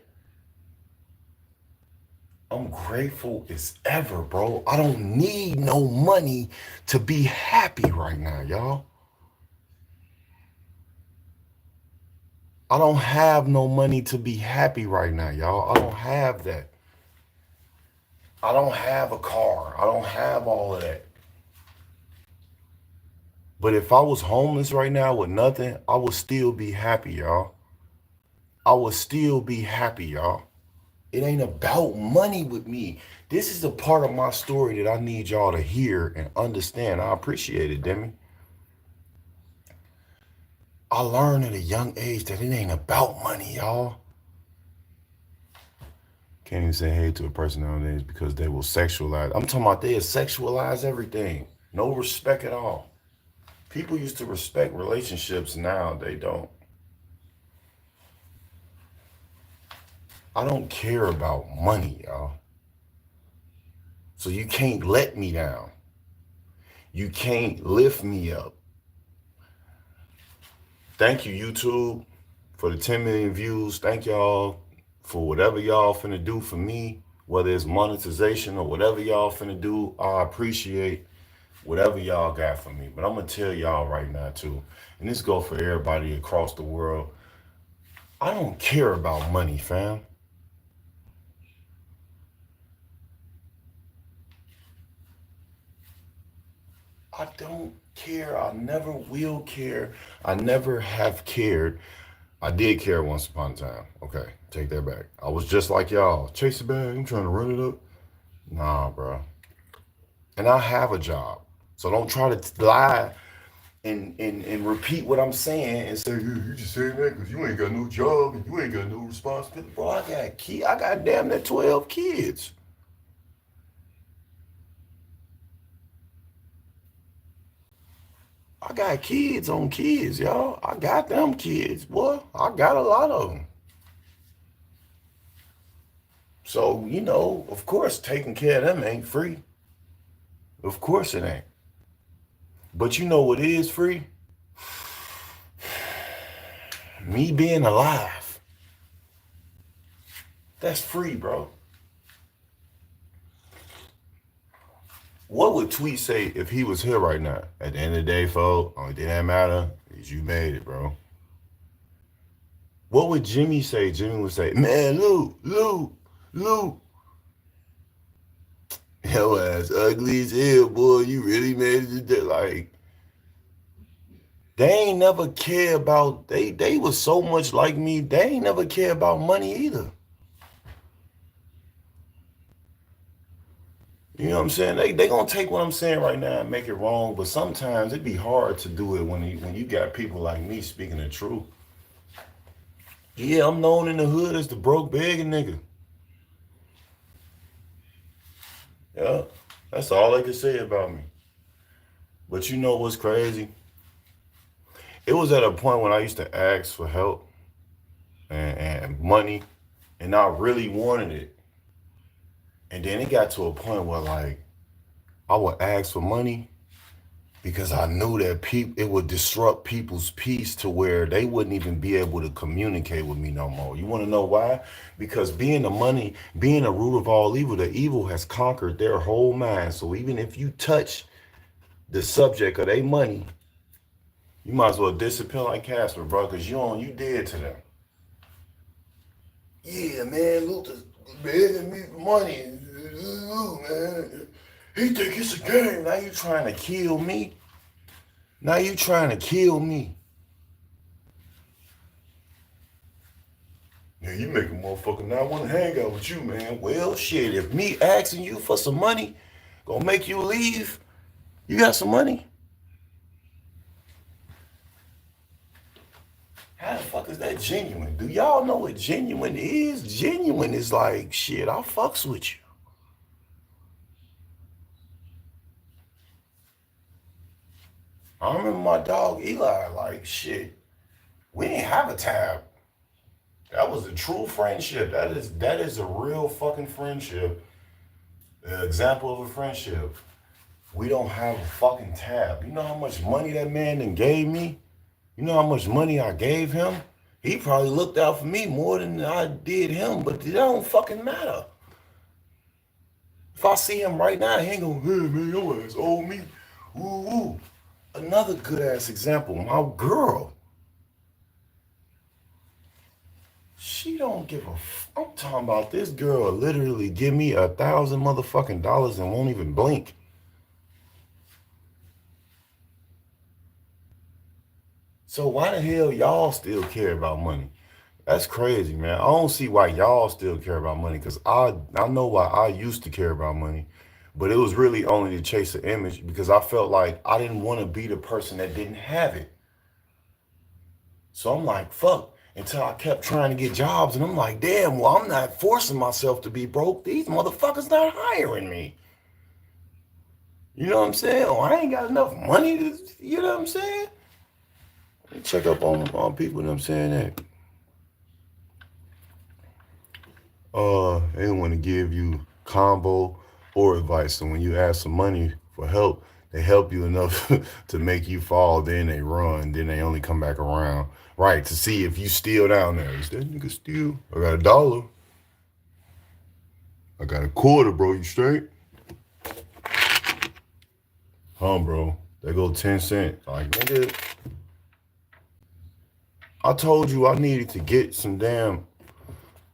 I'm grateful as ever, bro. I don't need no money to be happy right now, y'all. I don't have no money to be happy right now, y'all. I don't have that. I don't have a car. I don't have all of that. But if I was homeless right now with nothing, I would still be happy, y'all. I would still be happy, y'all. It ain't about money with me. This is a part of my story that I need y'all to hear and understand. I appreciate it, Demi. I learned at a young age that it ain't about money, y'all. Can't even say hey to a person nowadays because they will sexualize. I'm talking about they'll sexualize everything. No respect at all. People used to respect relationships, now they don't. I don't care about money, y'all. So you can't let me down. You can't lift me up. Thank you, YouTube, for the 10 million views. Thank y'all for whatever y'all finna do for me, whether it's monetization or whatever y'all finna do. I appreciate whatever y'all got for me. But I'm gonna tell y'all right now too, and this go for everybody across the world. I don't care about money, fam. I don't care. I never will care. I never have cared. I did care once upon a time. Okay, take that back. I was just like y'all. Chase the bag. I'm trying to run it up. Nah, bro. And I have a job. So don't try to lie and repeat what I'm saying and say, yeah, you just saying that because you ain't got no job and you ain't got no responsibility. Bro, I got damn near 12 kids. I got kids on kids, y'all. I got them kids, boy. I got a lot of them. So, of course, taking care of them ain't free. Of course it ain't. But you know what is free? Me being alive. That's free, bro. What would Tweet say if he was here right now? At the end of the day, folks, only thing that matter is you made it, bro. What would Jimmy say? Jimmy would say, man, Lou. Yo ass ugly as hell, boy. You really made it today. Like, they ain't never care about, they was so much like me, they ain't never care about money either. You know what I'm saying? They gonna take what I'm saying right now and make it wrong, but sometimes it be hard to do it when you got people like me speaking the truth. Yeah, I'm known in the hood as the broke begging nigga. Yeah, that's all they can say about me. But you know what's crazy? It was at a point when I used to ask for help and money, and I really wanted it. And then it got to a point where like I would ask for money because I knew that it would disrupt people's peace to where they wouldn't even be able to communicate with me no more. You want to know why? Because being the root of all evil, the evil has conquered their whole mind. So even if you touch the subject of their money, you might as well disappear like Casper, bro, because you dead to them. Yeah, man, Luther's begging me for money. Man, he think it's a game. Now you trying to kill me. Now you trying to kill me. Yeah, you make a motherfucker not want to hang out with you, man. Well, shit, if me asking you for some money gonna make you leave, you got some money? How the fuck is that genuine? Do y'all know what genuine is? Genuine is like, shit, I fucks with you. I remember my dog Eli, like, shit, we didn't have a tab. That was a true friendship. That is a real fucking friendship. An example of a friendship. We don't have a fucking tab. You know how much money that man then gave me? You know how much money I gave him? He probably looked out for me more than I did him, but it don't fucking matter. If I see him right now, he ain't gonna, hey man, your ass owe me. Woo woo. Another good ass example, my girl. She don't give a I'm talking about this girl literally give me $1,000 motherfucking dollars and won't even blink. So why the hell y'all still care about money? That's crazy, man. I don't see why y'all still care about money because I know why I used to care about money, but it was really only to chase an image because I felt like I didn't want to be the person that didn't have it. So I'm like, fuck, until I kept trying to get jobs and I'm like, damn, well, I'm not forcing myself to be broke. These motherfuckers not hiring me. You know what I'm saying? Oh, I ain't got enough money to, you know what I'm saying? Let me check up on people, you know what I'm saying? That they don't want to give you combo or advice. So when you ask some money for help, they help you enough to make you fall, then they run, then they only come back around. Right, to see if you still down there. Is that nigga still? I got $1. I got a quarter, bro. You straight? Bro. There go 10 cents. Like, nigga, I told you I needed to get some damn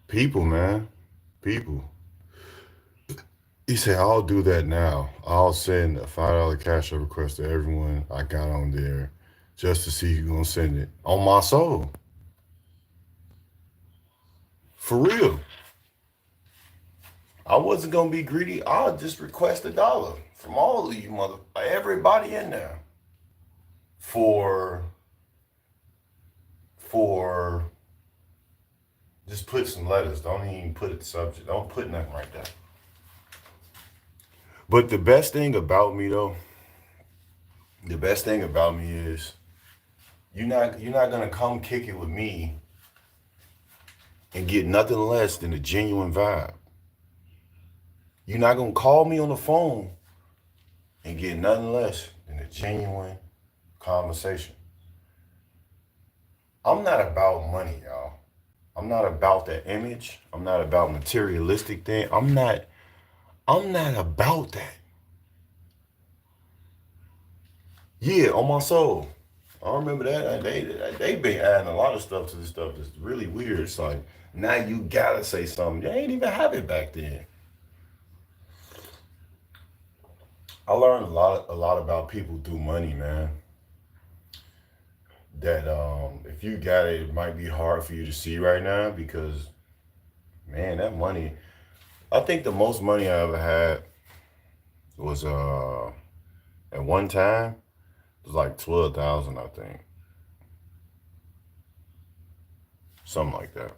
people, man. People. He said, I'll do that now. I'll send a $5 cash app request to everyone I got on there just to see who's gonna send it. On my soul. For real. I wasn't gonna be greedy. I'll just request $1 from all of you everybody in there. For just put some letters. Don't even put it subject. Don't put nothing right there. But the best thing about me though, the best thing about me is you're not gonna come kick it with me and get nothing less than a genuine vibe. You're not gonna call me on the phone and get nothing less than a genuine conversation. I'm not about money, y'all. I'm not about that image. I'm not about materialistic thing. I'm not about that. Yeah, on my soul. I remember that. They been adding a lot of stuff to this stuff that's really weird. It's like now you gotta say something. They ain't even have it back then. I learned a lot about people through money, man. That if you got it, it might be hard for you to see right now because man, that money. I think the most money I ever had was at one time it was like 12,000, I think, something like that.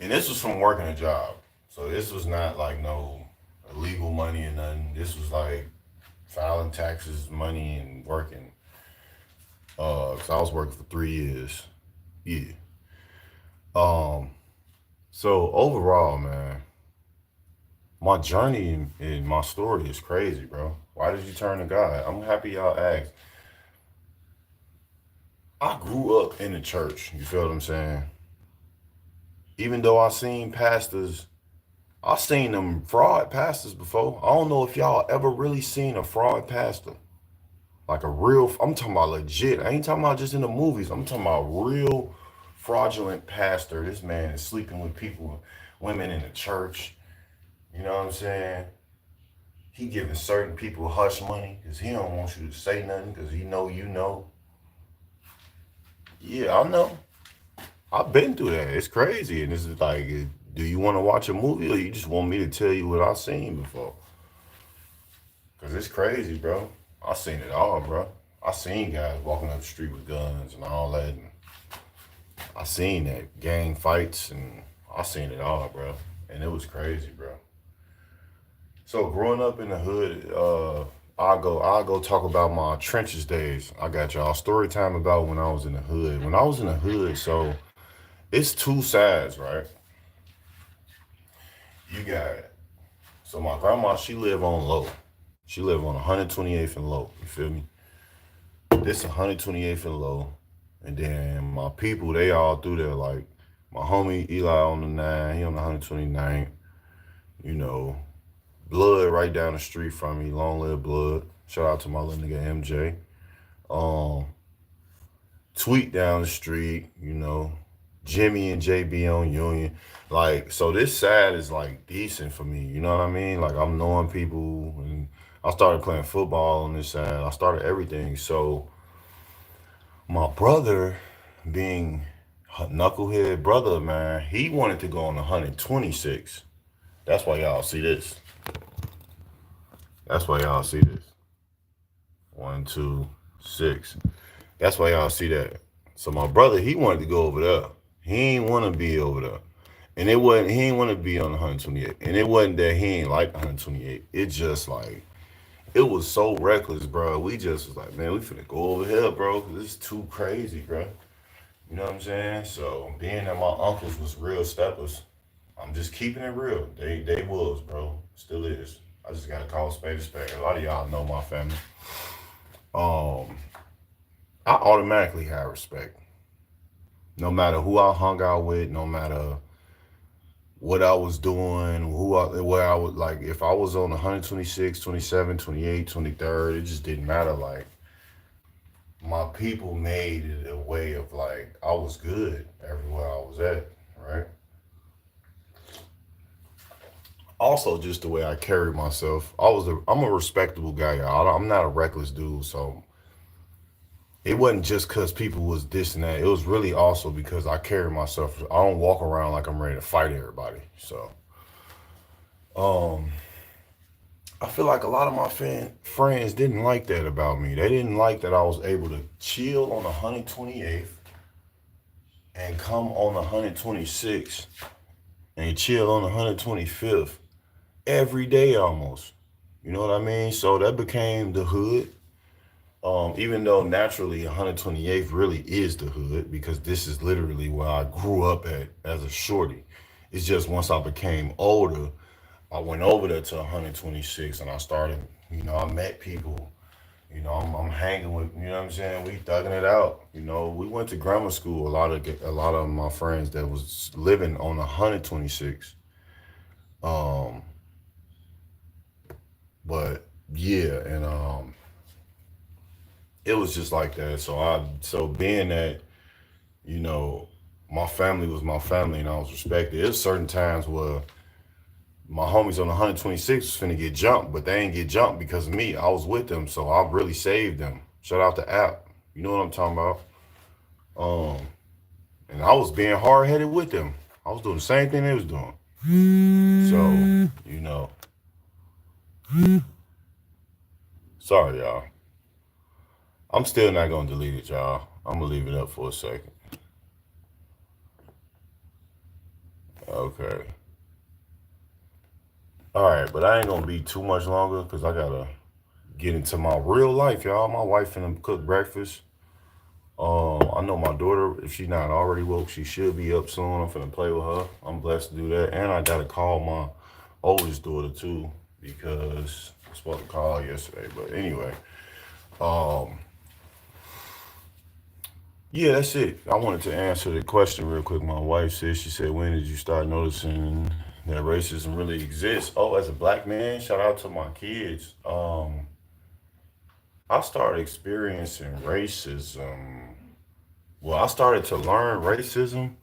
And this was from working a job, so this was not like no illegal money and nothing. This was like filing taxes, money, and working. So I was working for 3 years. Yeah. So overall, man, my journey and my story is crazy, bro. Why did you turn to God? I'm happy y'all asked. I grew up in the church. You feel what I'm saying? Even though I seen them fraud pastors before. I don't know if y'all ever really seen a fraud pastor. Like a real, I'm talking about legit. I ain't talking about just in the movies. I'm talking about real fraudulent pastor. This man is sleeping with people, women in the church. You know what I'm saying? He giving certain people hush money because he don't want you to say nothing because he know you know. Yeah, I know. I've been through that. It's crazy. And it's like, do you want to watch a movie or you just want me to tell you what I've seen before? Because it's crazy, bro. I seen it all, bro. I seen guys walking up the street with guns and all that. And I seen that gang fights and I seen it all, bro. And it was crazy, bro. So growing up in the hood, I'll go talk about my trenches days. I got y'all story time about when I was in the hood. When I was in the hood, so it's two sides, right? You got so my grandma, she live on low. She live on 128th and low. You feel me? This 128th and low. And then my people, they all through there. Like my homie Eli on the 9, he on the 129th. You know, Blood right down the street from me. Long live Blood. Shout out to my little nigga MJ. Um, Tweet down the street, you know. Jimmy and JB on Union. Like, so this side is like decent for me. You know what I mean? Like I'm knowing people and I started playing football on this side. I started everything. So my brother, being a knucklehead brother, man, he wanted to go on 126. That's why y'all see this. That's why y'all see this. 126. That's why y'all see that. So my brother, he wanted to go over there. He ain't want to be over there. And it wasn't, he ain't want to be on 128. And it wasn't that he ain't like 128. It just like, it was so reckless, bro. We just was like, man, we finna go over here, bro. This is too crazy, bro. You know what I'm saying? So being that my uncles was real steppers, I'm just keeping it real. They was, bro. Still is. I just gotta call a spade a spade. A lot of y'all know my family. Um, I automatically have respect. No matter who I hung out with, no matter what I was doing, where I was like, if I was on 126, 27, 28, 23rd, it just didn't matter. Like my people made it a way of like I was good everywhere I was at, right? Also, just the way I carried myself, I'm a respectable guy, y'all. I'm not a reckless dude, so it wasn't just because people was this and that. It was really also because I carry myself. I don't walk around like I'm ready to fight everybody. So, um, I feel like a lot of my friends didn't like that about me. They didn't like that I was able to chill on the 128th and come on the 126th and chill on the 125th every day almost. You know what I mean? So that became the hood. Even though naturally 128th really is the hood because this is literally where I grew up at as a shorty. It's just once I became older, I went over there to 126 and I started, I met people, I'm hanging with, you know what I'm saying? We thugging it out. We went to grammar school. A lot of my friends that was living on 126. Um, but yeah, and it was just like that. So being that, you know, my family was my family and I was respected. There's certain times where my homies on 126 was finna get jumped, but they ain't get jumped because of me. I was with them, so I really saved them. Shout out to App. You know what I'm talking about? Um, and I was being hard headed with them. I was doing the same thing they was doing. So, sorry y'all. I'm still not gonna delete it, y'all. I'm gonna leave it up for a second. Okay. All right, but I ain't gonna be too much longer because I gotta get into my real life, y'all. My wife finna cook breakfast. I know my daughter, if she's not already woke, she should be up soon. I'm finna play with her. I'm blessed to do that. And I gotta call my oldest daughter too, because I was supposed to call her yesterday. But anyway, um, yeah, that's it. I wanted to answer the question real quick. My wife said, she said, when did you start noticing that racism really exists? Oh, as a black man, shout out to my kids. I started experiencing racism. Well, I started to learn racism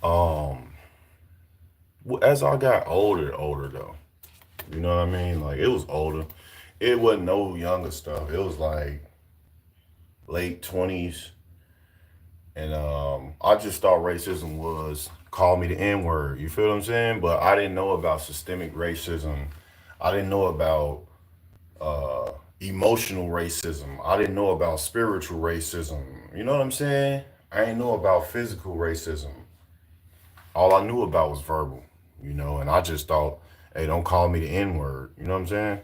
um as I got older though. You know what I mean? Like it was older. It wasn't no younger stuff. It was like late 20s. And I just thought racism was call me the N word. You feel what I'm saying? But I didn't know about systemic racism. I didn't know about uh, emotional racism. I didn't know about spiritual racism. You know what I'm saying? I didn't know about physical racism. All I knew about was verbal. And I just thought, hey, don't call me the N word. You know what I'm saying?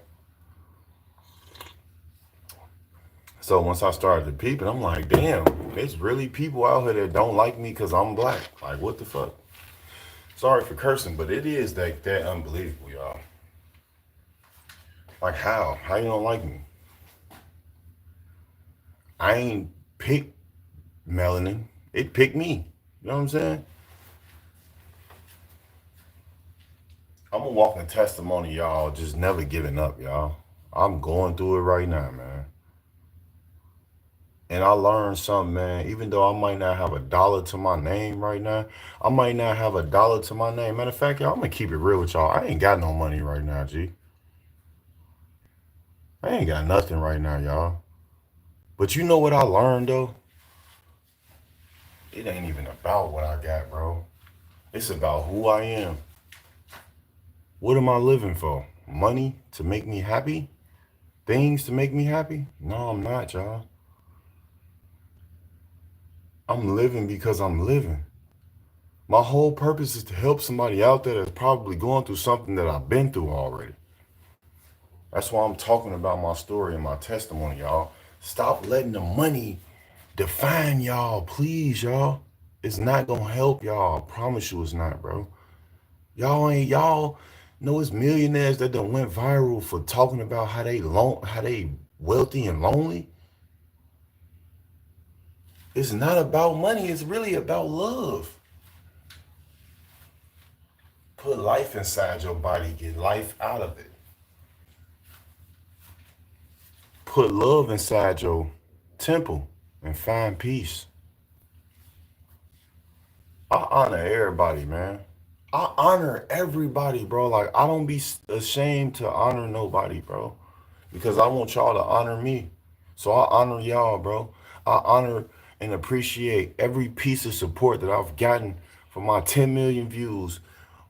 So once I started to peep it, I'm like, damn, there's really people out here that don't like me because I'm black. Like, what the fuck? Sorry for cursing, but it is that unbelievable, y'all. Like, how? How you don't like me? I ain't picked melanin. It picked me. You know what I'm saying? I'm a walking testimony, y'all. Just never giving up, y'all. I'm going through it right now, man. And I learned something, man. Even though I might not have a dollar to my name right now, I might not have a dollar to my name. Matter of fact, y'all, I'm gonna keep it real with y'all. I ain't got no money right now, G. I ain't got nothing right now, y'all. But you know what I learned though? It ain't even about what I got, bro. It's about who I am. What am I living for? Money to make me happy? Things to make me happy? No, I'm not, y'all. I'm living because I'm living. My whole purpose is to help somebody out there that's probably going through something that I've been through already. That's why I'm talking about my story and my testimony, y'all. Stop letting the money define y'all, please, y'all. It's not gonna help y'all. I promise you it's not, bro. Y'all know it's millionaires that done went viral for talking about how they wealthy and lonely. It's not about money, it's really about love. Put life inside your body, get life out of it. Put love inside your temple and find peace. I honor everybody, man. I honor everybody, bro. Like, I don't be ashamed to honor nobody, bro. Because I want y'all to honor me. So I honor y'all, bro. I honor and appreciate every piece of support that I've gotten for my 10 million views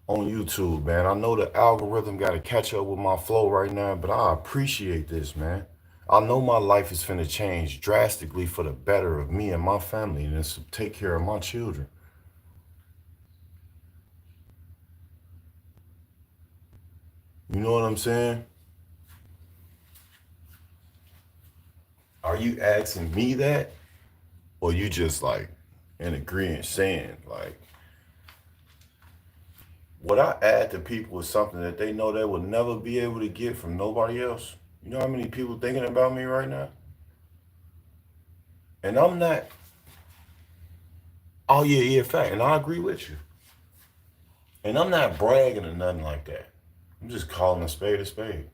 on YouTube, man. I know the algorithm got to catch up with my flow right now, but I appreciate this, man. I know my life is finna change drastically for the better of me and my family, and it's to take care of my children. You know what I'm saying? Are you asking me that? Or you just like in agreement saying, like, what I add to people is something that they know they will never be able to get from nobody else. You know how many people thinking about me right now? And I'm not, oh yeah, yeah, fact. And I agree with you. And I'm not bragging or nothing like that. I'm just calling a spade a spade.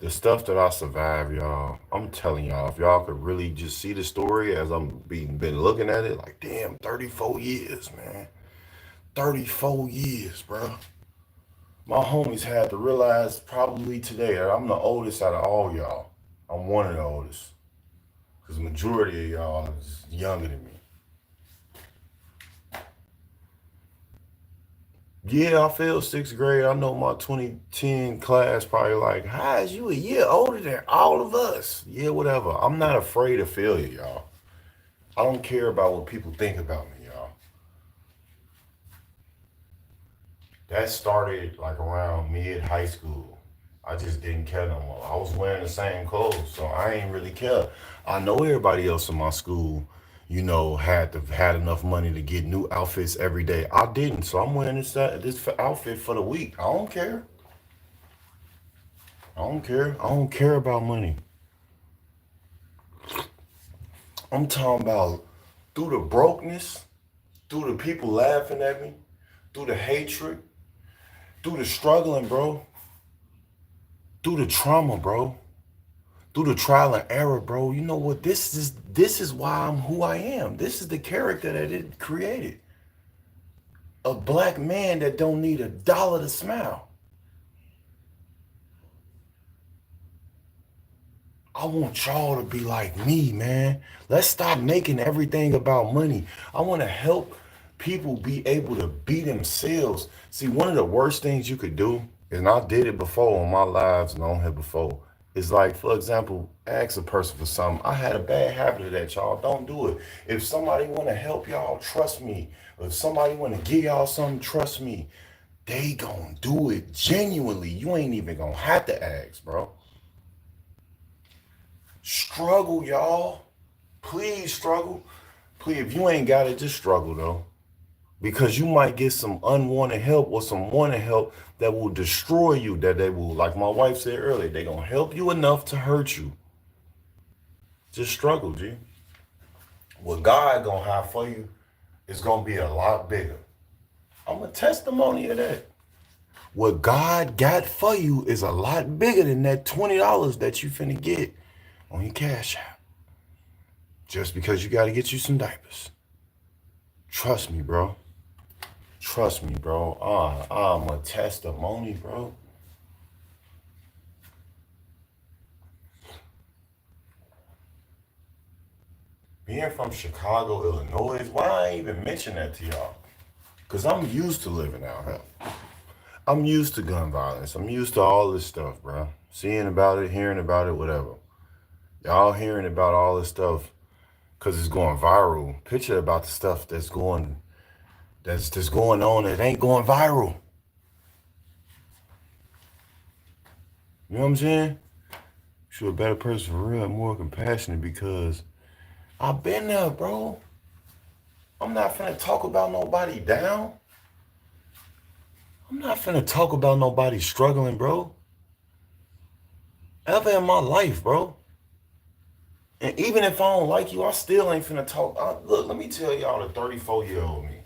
The stuff that I survived, y'all, I'm telling y'all, if y'all could really just see the story as been looking at it, like, damn, 34 years, man. 34 years, bro. My homies had to realize probably today that I'm the oldest out of all y'all. I'm one of the oldest. Because the majority of y'all is younger than me. Yeah, I failed sixth grade. I know my 2010 class probably like, how is you a year older than all of us? Yeah, whatever. I'm not afraid of failure, y'all. I don't care about what people think about me, y'all. That started like around mid high school. I just didn't care no more. I was wearing the same clothes, so I ain't really care. I know everybody else in my school, had enough money to get new outfits every day. I didn't, so I'm wearing this outfit for the week. I don't care. I don't care. I don't care about money. I'm talking about through the brokenness, through the people laughing at me, through the hatred, through the struggling, bro, through the trauma, bro, through the trial and error, bro. You know what? This is why I'm who I am. This is the character that it created. A black man that don't need a dollar to smile. I want y'all to be like me, man. Let's stop making everything about money. I want to help people be able to be themselves. See, one of the worst things you could do, and I did it before on my lives and on here before, is like, for example, ask a person for something. I had a bad habit of that, y'all. Don't do it. If somebody want to help y'all, trust me. If somebody want to give y'all something, trust me. They gonna do it genuinely. You ain't even gonna have to ask, bro. Struggle, y'all. Please struggle. Please, if you ain't got it, just struggle though. Because you might get some unwanted help or some wanted help that will destroy you, that they will, like my wife said earlier, they gonna help you enough to hurt you. Just struggle, G. What God gonna have for you is gonna be a lot bigger. I'm a testimony of that. What God got for you is a lot bigger than that $20 that you finna get on your Cash App. Just because you gotta get you some diapers. Trust me, bro. Trust me, bro. I'm a testimony, bro. Being from Chicago, Illinois, why I ain't even mention that to y'all? Because I'm used to living out here. I'm used to gun violence. I'm used to all this stuff, bro. Seeing about it, hearing about it, whatever. Y'all hearing about all this stuff because it's going viral. Picture about the stuff that's going on that ain't going viral. You know what I'm saying? You're a better person for real, more compassionate because I've been there, bro. I'm not finna talk about nobody down. I'm not finna talk about nobody struggling, bro. Ever in my life, bro. And even if I don't like you, I still ain't finna talk. Look, let me tell y'all the 34-year-old me.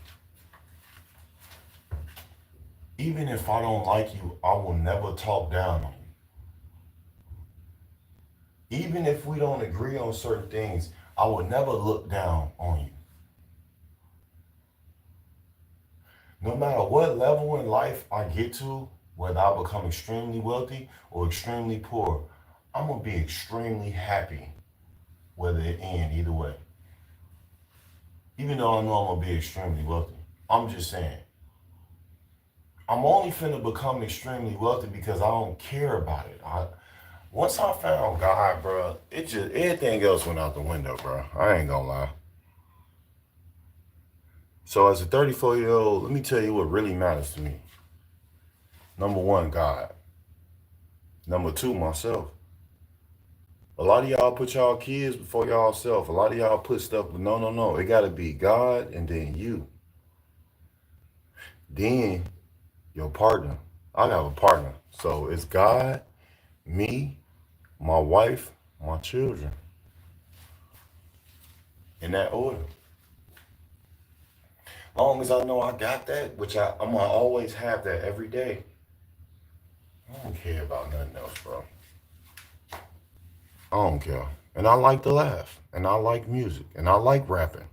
Even if I don't like you, I will never talk down on you. Even if we don't agree on certain things, I will never look down on you. No matter what level in life I get to, whether I become extremely wealthy or extremely poor, I'm going to be extremely happy whether it ends either way. Even though I know I'm going to be extremely wealthy. I'm just saying. I'm only finna become extremely wealthy because I don't care about it. Once I found God, bro, everything else went out the window, bro. I ain't gonna lie. So as a 34-year-old, let me tell you what really matters to me. Number one, God. Number two, myself. A lot of y'all put y'all kids before y'all self. A lot of y'all put stuff, but no. It gotta be God and then you. Then your partner. I have a partner. So it's God, me, my wife, my children. In that order. Long as I know I got that, which I'm gonna always have that every day. I don't care about nothing else, bro. I don't care. And I like to laugh. And I like music. And I like rapping.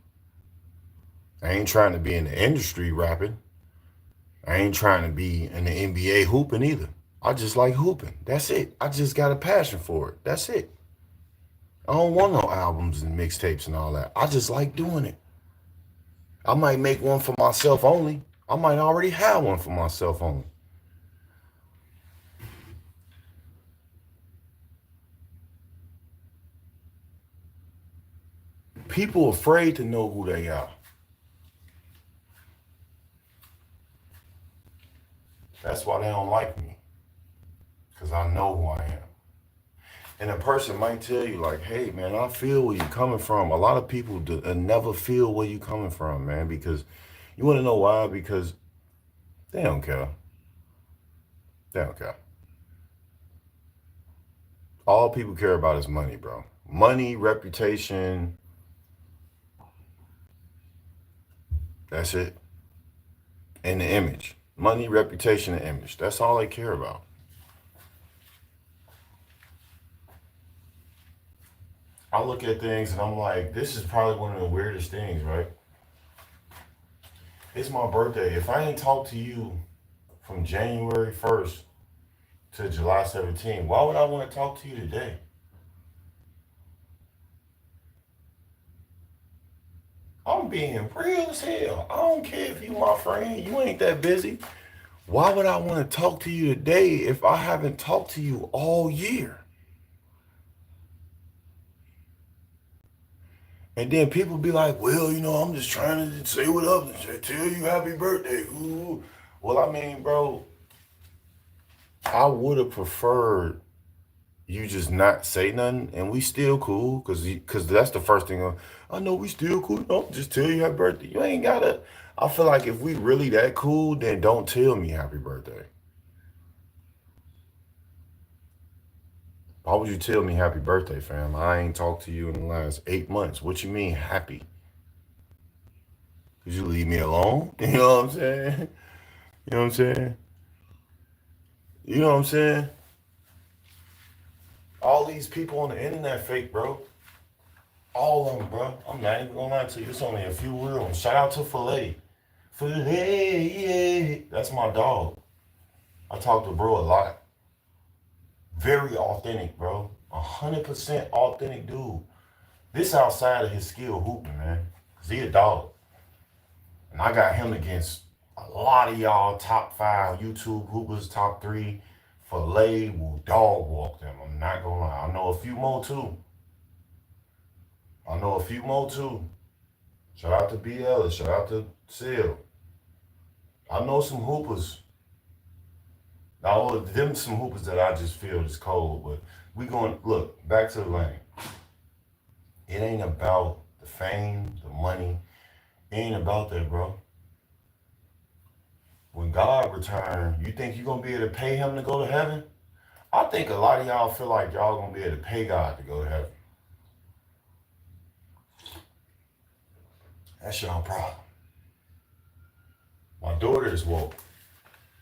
I ain't trying to be in the industry rapping. I ain't trying to be in the NBA hooping either. I just like hooping. That's it. I just got a passion for it. That's it. I don't want no albums and mixtapes and all that. I just like doing it. I might make one for myself only. I might already have one for myself only. People afraid to know who they are. That's why they don't like me. because I know who I am. And a person might tell you, like, hey, man, I feel where you're coming from. A lot of people never feel where you're coming from, man, because you want to know why? Because they don't care. They don't care. All people care about is money, bro. Money, reputation. That's it. And the image. Money, reputation, and image. That's all they care about. I look at things and I'm like, this is probably one of the weirdest things, right? It's my birthday. If I ain't talked to you from January 1st to July 17th, why would I want to talk to you today? I'm being real as hell. I don't care if you my friend. You ain't that busy. Why would I want to talk to you today if I haven't talked to you all year? And then people be like, well, I'm just trying to say what up and tell you happy birthday. Ooh. Well, I mean, bro, I would have preferred you just not say nothing and we still cool because that's the first thing. I know we still cool. Don't just tell you happy birthday. You ain't gotta. I feel like if we really that cool, then don't tell me happy birthday. Why would you tell me happy birthday, fam? I ain't talked to you in the last 8 months. What you mean happy? Could you leave me alone? You know what I'm saying? You know what I'm saying? You know what I'm saying? All these people on the internet fake, bro. All of them, bro. I'm not even gonna lie to you. It's only a few real ones. Shout out to Filet. Filet, yeah. That's my dog. I talk to bro a lot. Very authentic, bro. 100% authentic dude. This outside of his skill hooping, man. Cause he a dog. And I got him against a lot of y'all top 5 YouTube hoopers, top 3. Filet will dog walk them. I'm not gonna lie. I know a few more too. Shout out to BL. Shout out to Seal. I know some hoopers. Now, them some hoopers that I just feel is cold, but we going, look, back to the lane. It ain't about the fame, the money. It ain't about that, bro. When God returns, you think you're going to be able to pay him to go to heaven? I think a lot of y'all feel like y'all going to be able to pay God to go to heaven. That's y'all problem. My daughter is woke.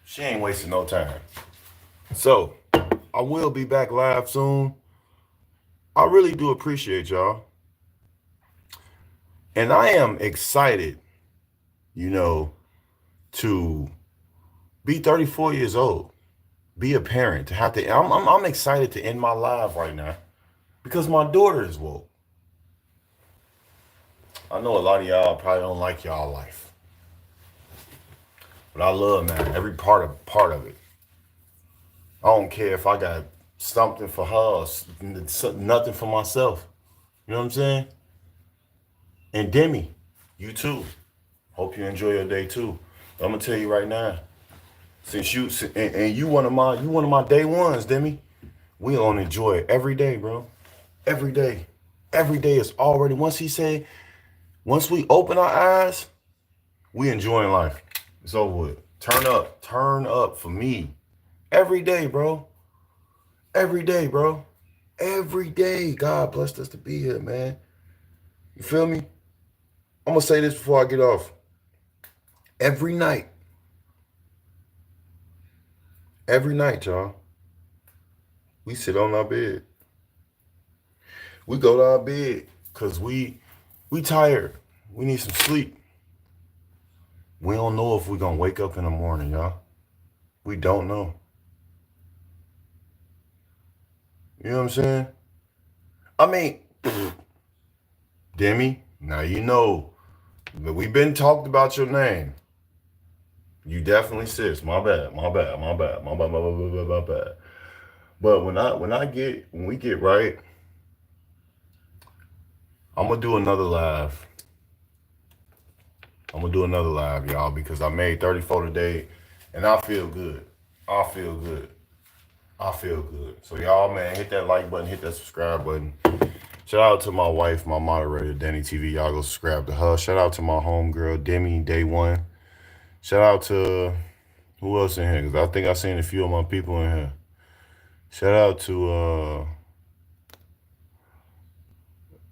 She ain't wasting no time. So, I will be back live soon. I really do appreciate y'all. And I am excited, to be 34 years old, be a parent, to have to, I'm excited to end my life right now because my daughter is woke. I know a lot of y'all probably don't like y'all life, but I love, man, every part of it. I don't care if I got something for her, nothing for myself. You know what I'm saying? And Demi, you too. Hope you enjoy your day too. I'm gonna tell you right now, since you one of my day ones, Demi, we gonna enjoy it every day, bro. Every day. Every day is already, once we open our eyes, we enjoying life. It's over with. Turn up for me. Every day, bro. Every day, bro. Every day. God blessed us to be here, man. You feel me? I'm gonna say this before I get off. Every night, y'all, we sit on our bed. We go to our bed because we tired. We need some sleep. We don't know if we're gonna wake up in the morning, y'all. We don't know. You know what I'm saying? I mean, Demi, now you know. But we've been talked about your name. You definitely sis. My bad. But when we get right, I'm gonna do another live. Y'all, because I made 34 today, and I feel good. I feel good. So y'all, man, hit that like button, hit that subscribe button. Shout out to my wife, my moderator, Danny TV. Y'all go subscribe to her. Shout out to my homegirl, Demi, Day One. Shout out to who else in here? Because I think I seen a few of my people in here. Shout out to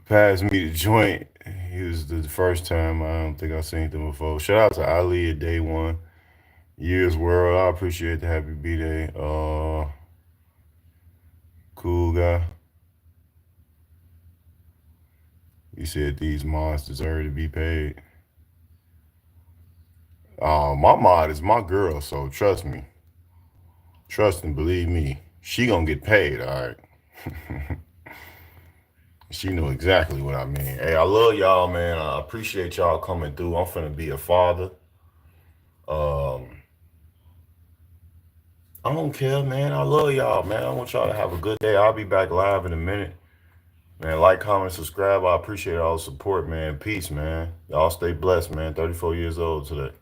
Pass Me the Joint. He was the first time. I don't think I seen him before. Shout out to Ali at Day One. Years World. I appreciate the happy B-Day. Cool guy. He said these mods deserve to be paid. My mod is my girl, so trust me. Trust and believe me. She gonna get paid, all right? She knew exactly what I mean. Hey, I love y'all, man. I appreciate y'all coming through. I'm finna be a father. Um, I don't care, man. I love y'all, man. I want y'all to have a good day. I'll be back live in a minute. Man, like, comment, subscribe. I appreciate all the support, man. Peace, man. Y'all stay blessed, man. 34 years old today.